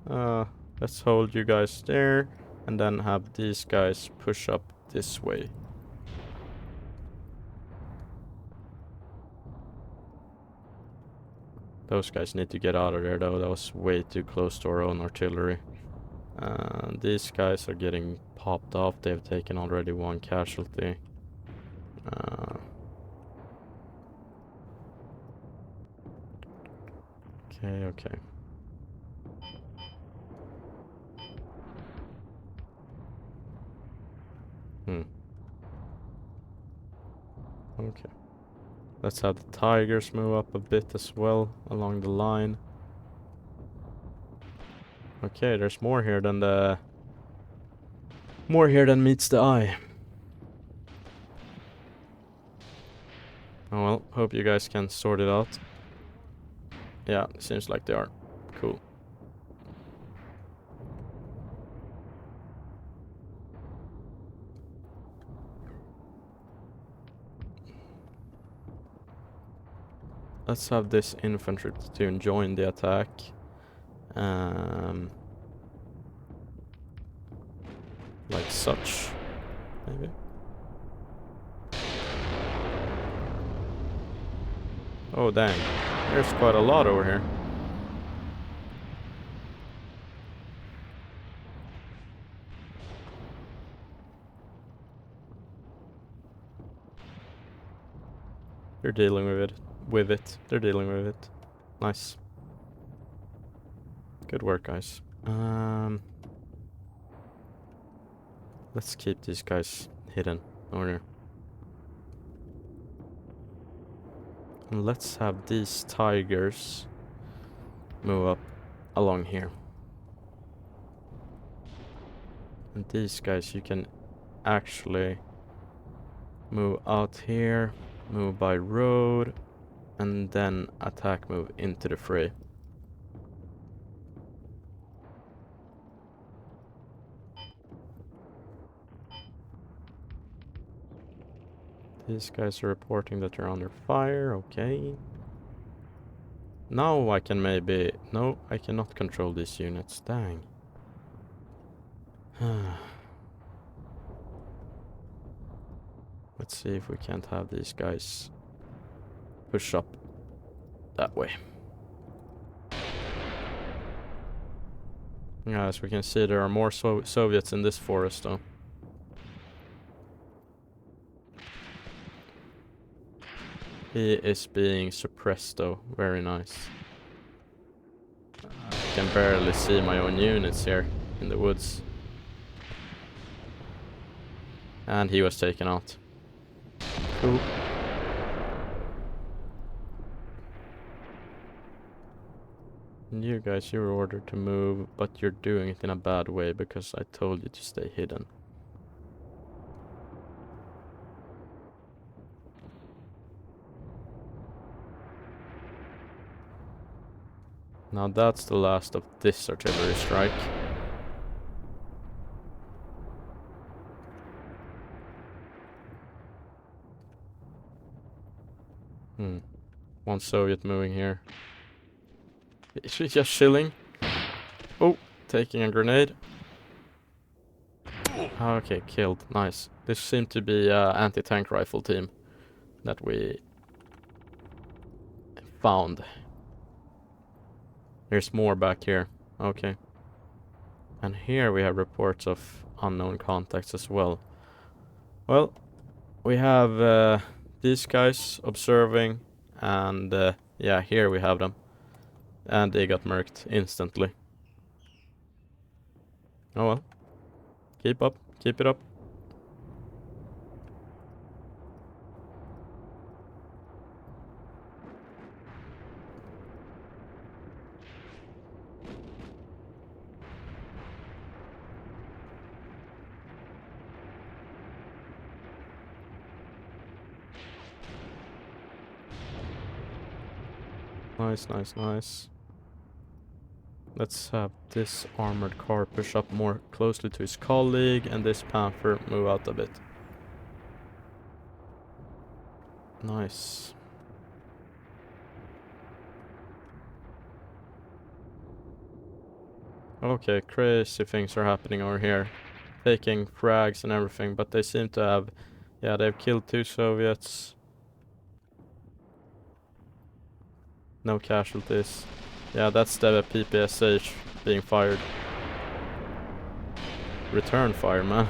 [SPEAKER 1] Let's hold you guys there and then have these guys push up this way. Those guys need to get out of there though, that was way too close to our own artillery. These guys are getting popped off, they've taken already one casualty. Okay. Okay. Let's have the Tigers move up a bit as well along the line. Okay, there's more here than meets the eye. Oh well, hope you guys can sort it out. Yeah, seems like they are. Cool. Let's have this infantry platoon join the attack. Like such, maybe. Oh dang, there's quite a lot over here. They're dealing with it. They're dealing with it. Nice. Good work, guys. Let's keep these guys hidden over here. And let's have these Tigers move up along here. And these guys, you can actually move out here, move by road, and then attack move into the fray. These guys are reporting that they're under fire, okay. Now I can maybe... No, I cannot control these units, dang. Let's see if we can't have these guys push up that way. Yeah, as we can see, there are more Soviets in this forest, though. He is being suppressed, though. Very nice. I can barely see my own units here in the woods. And he was taken out. Cool. And you guys, you were ordered to move, but you're doing it in a bad way because I told you to stay hidden. Now that's the last of this artillery strike. One Soviet moving here. Is she just chilling? Oh, taking a grenade. Okay, killed. Nice. This seemed to be an anti-tank rifle team that we found. There's more back here. Okay. And here we have reports of unknown contacts as well. Well, we have these guys observing, and yeah, here we have them. And they got murked instantly. Oh well. Keep up. Keep it up. Nice, nice, nice. Let's have this armored car push up more closely to his colleague, and this Panther move out a bit. Nice. Okay, crazy things are happening over here. Taking frags and everything, but they seem to have... Yeah, they've killed 2 Soviets. No casualties. Yeah, that's the PPSH being fired. Return fire, man.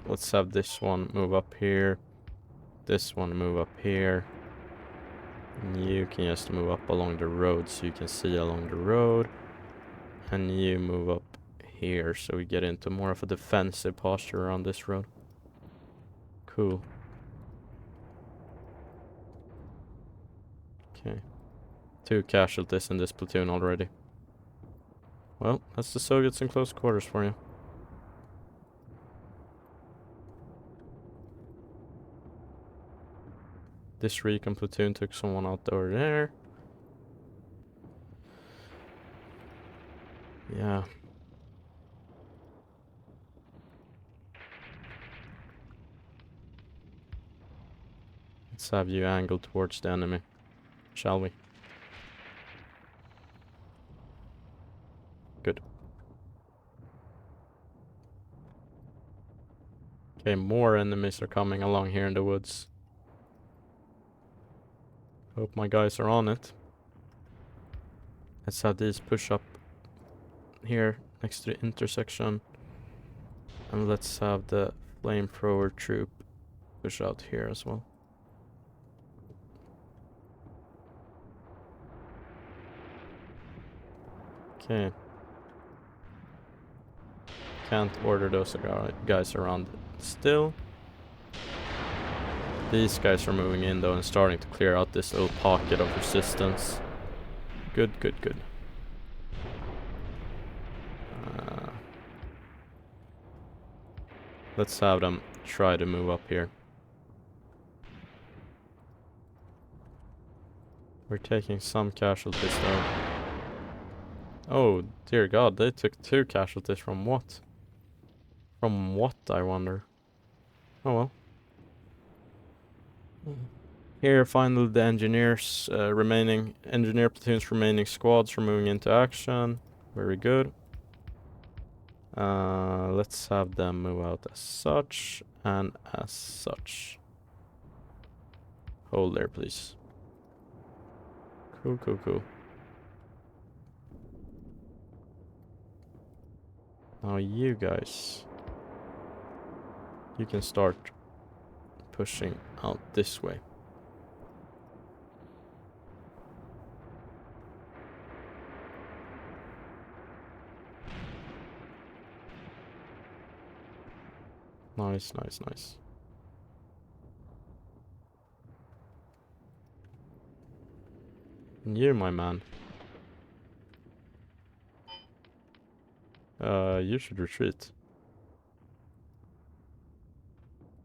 [SPEAKER 1] Let's have this one move up here. This one move up here. And you can just move up along the road so you can see along the road. And you move up here so we get into more of a defensive posture on this road. Cool. Okay. 2 casualties in this platoon already. Well, that's the Soviets in close quarters for you. This recon platoon took someone out over there. Yeah. Let's have you angle towards the enemy, shall we? Good. Okay, more enemies are coming along here in the woods. Hope my guys are on it. Let's have these push up here next to the intersection. And let's have the flamethrower troop push out here as well. Okay. Can't order those guys around still. These guys are moving in though and starting to clear out this little pocket of resistance. Good, good, good. Let's have them try to move up here. We're taking some casualties though. Oh dear god, they took 2 casualties from what? From what, I wonder? Oh well. Here finally the engineer platoon's remaining squads are moving into action. Very good. Let's have them move out as such and as such. Hold there, please. Cool, cool, cool. Now you guys, you can start pushing out this way. Nice, nice, nice. And you, my man. You should retreat.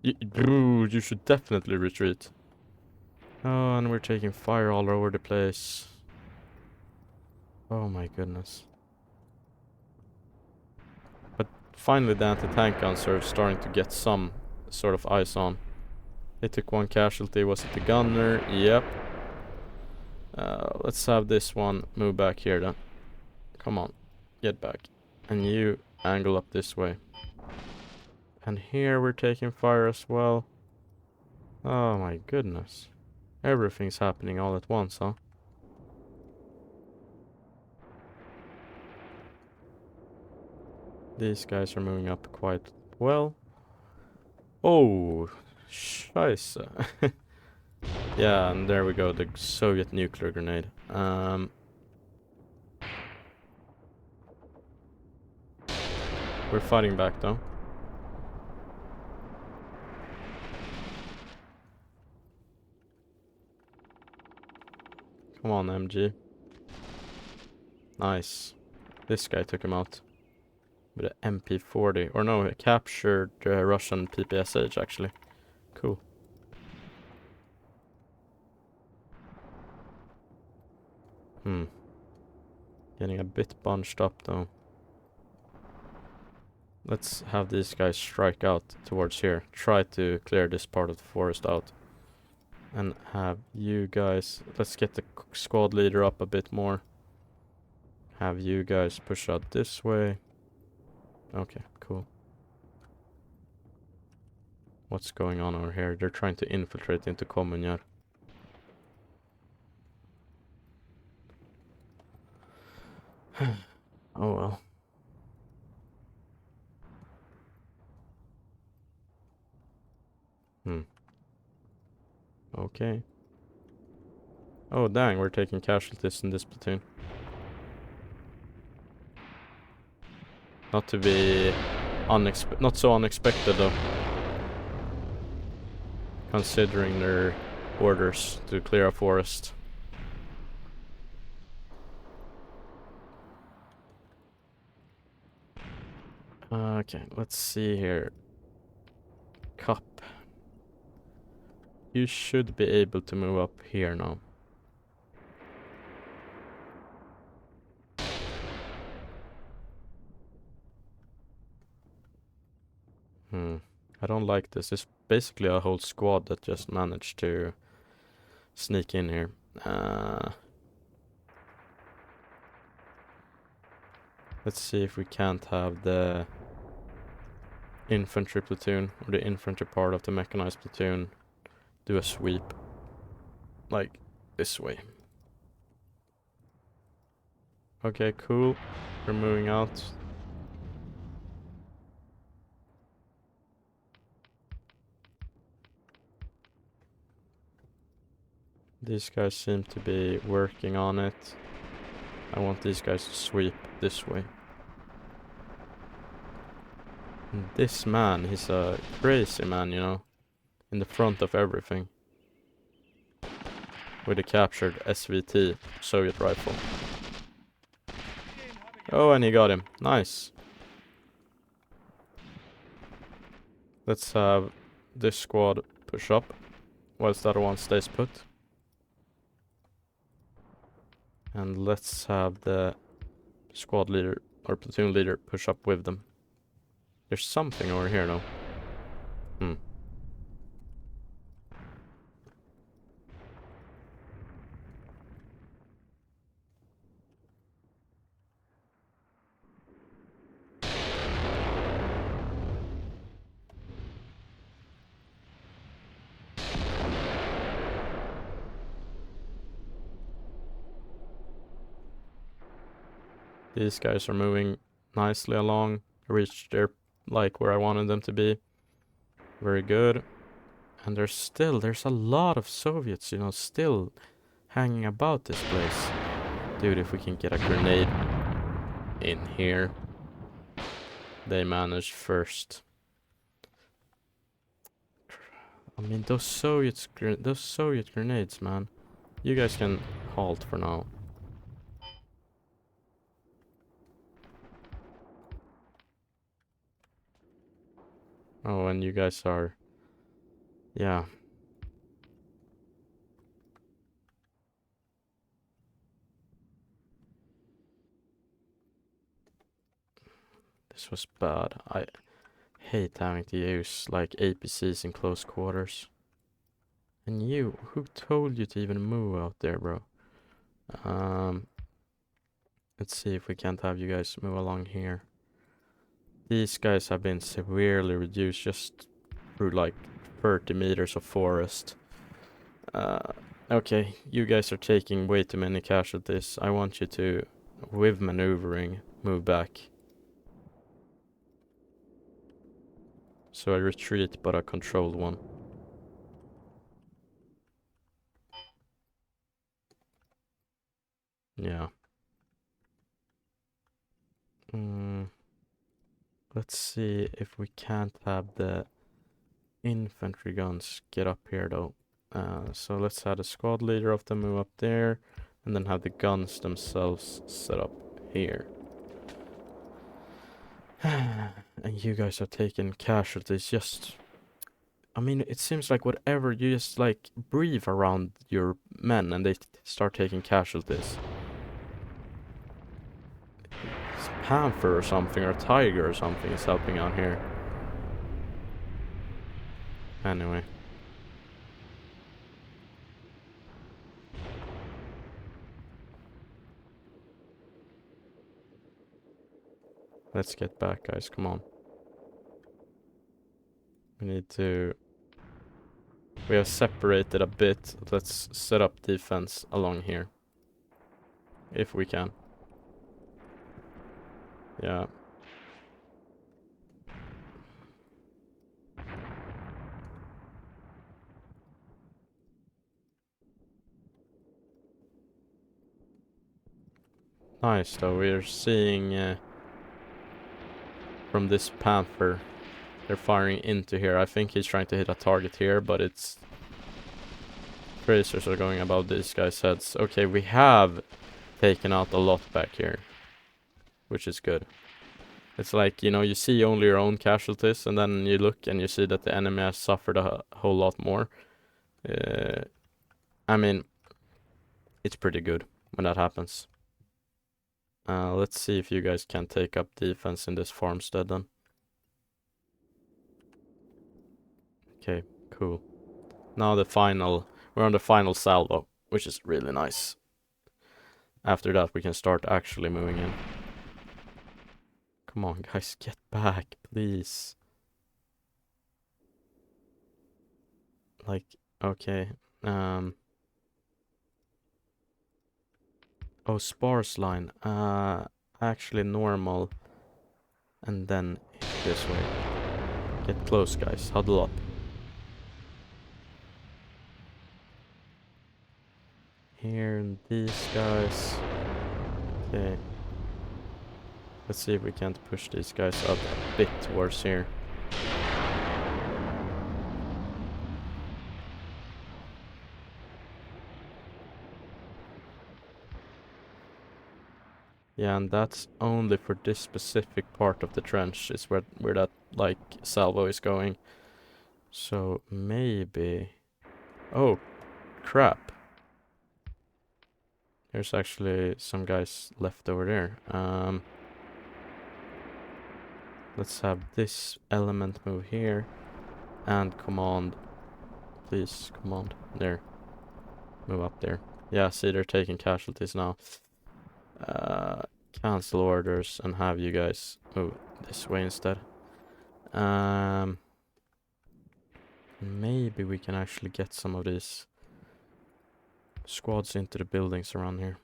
[SPEAKER 1] Dude, you should definitely retreat. Oh, and we're taking fire all over the place. Oh my goodness. But finally the anti-tank guns are starting to get some sort of eyes on. They took one casualty. Was it the gunner? Yep. Let's have this one move back here then. Come on. Get back. And you angle up this way. And here we're taking fire as well. Oh my goodness. Everything's happening all at once, huh? These guys are moving up quite well. Oh, scheisse. Yeah, and there we go, the Soviet nuclear grenade. We're fighting back though. Come on, MG. Nice. This guy took him out with an MP40. Or no, he captured Russian PPSH actually. Cool. Getting a bit bunched up though. Let's have these guys strike out towards here. Try to clear this part of the forest out. And have you guys... Let's get the squad leader up a bit more. Have you guys push out this way. Okay, cool. What's going on over here? They're trying to infiltrate into Kommunyar. Oh well. Okay. Oh dang, we're taking casualties in this platoon. Not to be not so unexpected though. Considering their orders to clear a forest. Okay, let's see here. Cup. You should be able to move up here now. I don't like this. It's basically a whole squad that just managed to sneak in here. Let's see if we can't have the infantry platoon or the infantry part of the mechanized platoon do a sweep like this way. Okay, cool. We're moving out. These guys seem to be working on it. I want these guys to sweep this way. And this man, he's a crazy man, you know. In the front of everything. With a captured SVT Soviet rifle. Oh, and he got him. Nice. Let's have this squad push up whilst the other one stays put. And let's have the squad leader or platoon leader push up with them. There's something over here though. These guys are moving nicely along. Reached their, like, where I wanted them to be. Very good. And there's a lot of Soviets, you know, still hanging about this place. Dude, if we can get a grenade in here. They managed first. I mean, those Soviet grenades, man. You guys can halt for now. Oh, and you guys are... Yeah. This was bad. I hate having to use, like, APCs in close quarters. And you, who told you to even move out there, bro? Let's see if we can't have you guys move along here. These guys have been severely reduced just through like 30 meters of forest. Okay, you guys are taking way too many casualties. I want you to, with maneuvering, move back. So I retreat, but a controlled one. Yeah. Let's see if we can't have the infantry guns get up here though. So let's have the squad leader of them move up there, and then have the guns themselves set up here. And you guys are taking casualties just... I mean, it seems like whatever, you just like breathe around your men and they start taking casualties. It's Panther or something, or Tiger or something is helping out here. Anyway. Let's get back, guys, come on. We need to... We have separated a bit. Let's set up defense along here. If we can. Yeah. Nice, though. We're seeing from this Panther, they're firing into here. I think he's trying to hit a target here, but it's... Tracers are going above these guys' heads. Okay, we have taken out a lot back here, which is good. It's like, you know, you see only your own casualties, and then you look and you see that the enemy has suffered a whole lot more. I mean, it's pretty good when that happens. Let's see if you guys can take up defense in this farmstead then. Okay, cool. Now we're on the final salvo, which is really nice. After that, we can start actually moving in. Come on, guys, get back, please. Like, okay. Oh, sparse line. Actually normal. And then this way. Get close, guys. Huddle up. Here, and these guys. Okay. Let's see if we can't push these guys up a bit towards here. Yeah, and that's only for this specific part of the trench is where that, like, salvo is going. So, maybe... Oh, crap. There's actually some guys left over there. Let's have this element move here. And command. Please, command. There. Move up there. Yeah, see, they're taking casualties now. Cancel orders and have you guys move this way instead. Maybe we can actually get some of these squads into the buildings around here.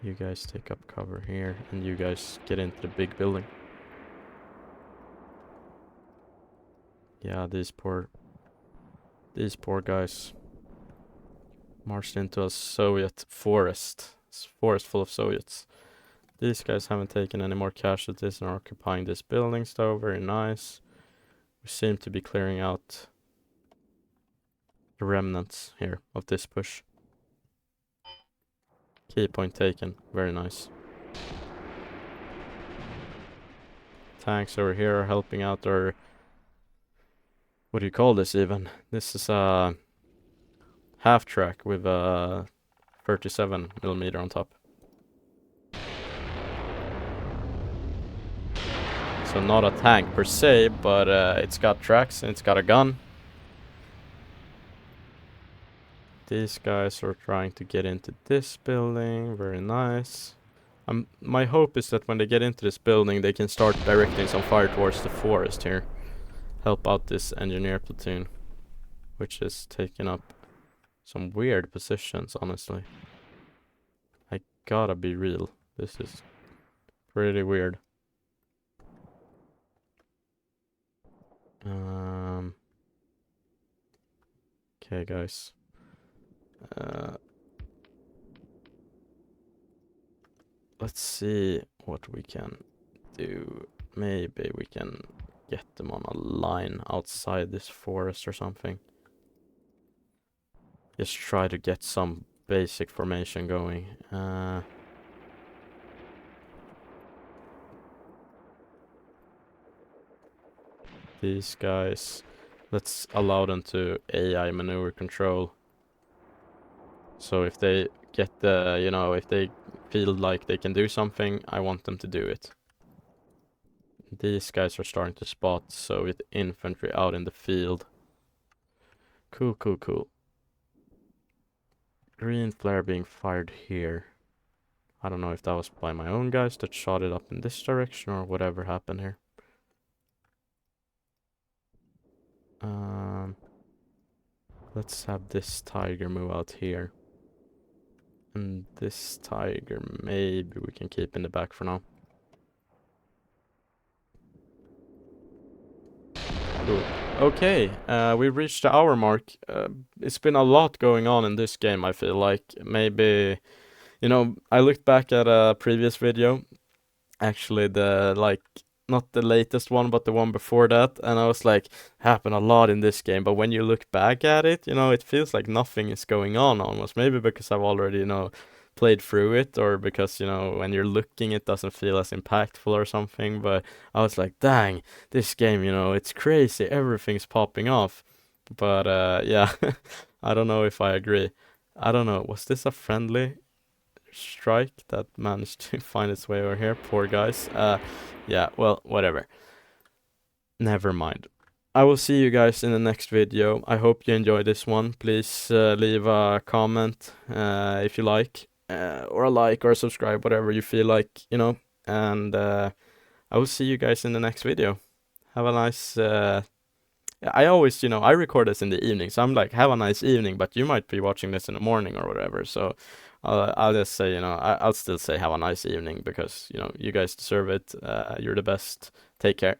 [SPEAKER 1] You guys take up cover here, and you guys get into the big building. Yeah, these poor guys marched into a Soviet forest. It's a forest full of Soviets. These guys haven't taken any more casualties and are occupying this building, though. Very nice. We seem to be clearing out the remnants here of this push. Keypoint taken. Very nice. Tanks over here are helping out our... What do you call this even? This is a half track with a 37mm on top. So not a tank per se, but it's got tracks and it's got a gun. These guys are trying to get into this building. Very nice. My hope is that when they get into this building, they can start directing some fire towards the forest here. Help out this engineer platoon, which is taking up some weird positions, honestly. I gotta be real. This is pretty weird. Okay, guys. Let's see what we can do. Maybe we can get them on a line outside this forest or something. Just try to get some basic formation going. These guys, let's allow them to AI maneuver control. So if they get the, you know, if they feel like they can do something, I want them to do it. These guys are starting to spot Soviet infantry out in the field. Cool, cool, cool. Green flare being fired here. I don't know if that was by my own guys that shot it up in this direction or whatever happened here. Let's have this tiger move out here. And this tiger maybe we can keep in the back for now. Cool. Okay, we've reached the hour mark. It's been a lot going on in this game, I feel like. Maybe, you know, I looked back at a previous video. Actually, not the latest one, but the one before that. And I was like, happened a lot in this game. But when you look back at it, you know, it feels like nothing is going on almost. Maybe because I've already, you know, played through it, or because, you know, when you're looking it doesn't feel as impactful or something. But I was like, dang, this game, you know, it's crazy, everything's popping off. But yeah, I don't know if I agree. I don't know, was this a friendly strike that managed to find its way over here? Poor guys. Yeah, well, whatever, never mind. I will see you guys in the next video. I hope you enjoyed this one. Please leave a comment if you like, or a like, or a subscribe, whatever you feel like, you know. And I will see you guys in the next video. Have a nice... I always, you know, I record this in the evening, so I'm like, have a nice evening, but you might be watching this in the morning or whatever. So I'll just say, you know, I'll still say have a nice evening, because, you know, you guys deserve it. You're the best. Take care.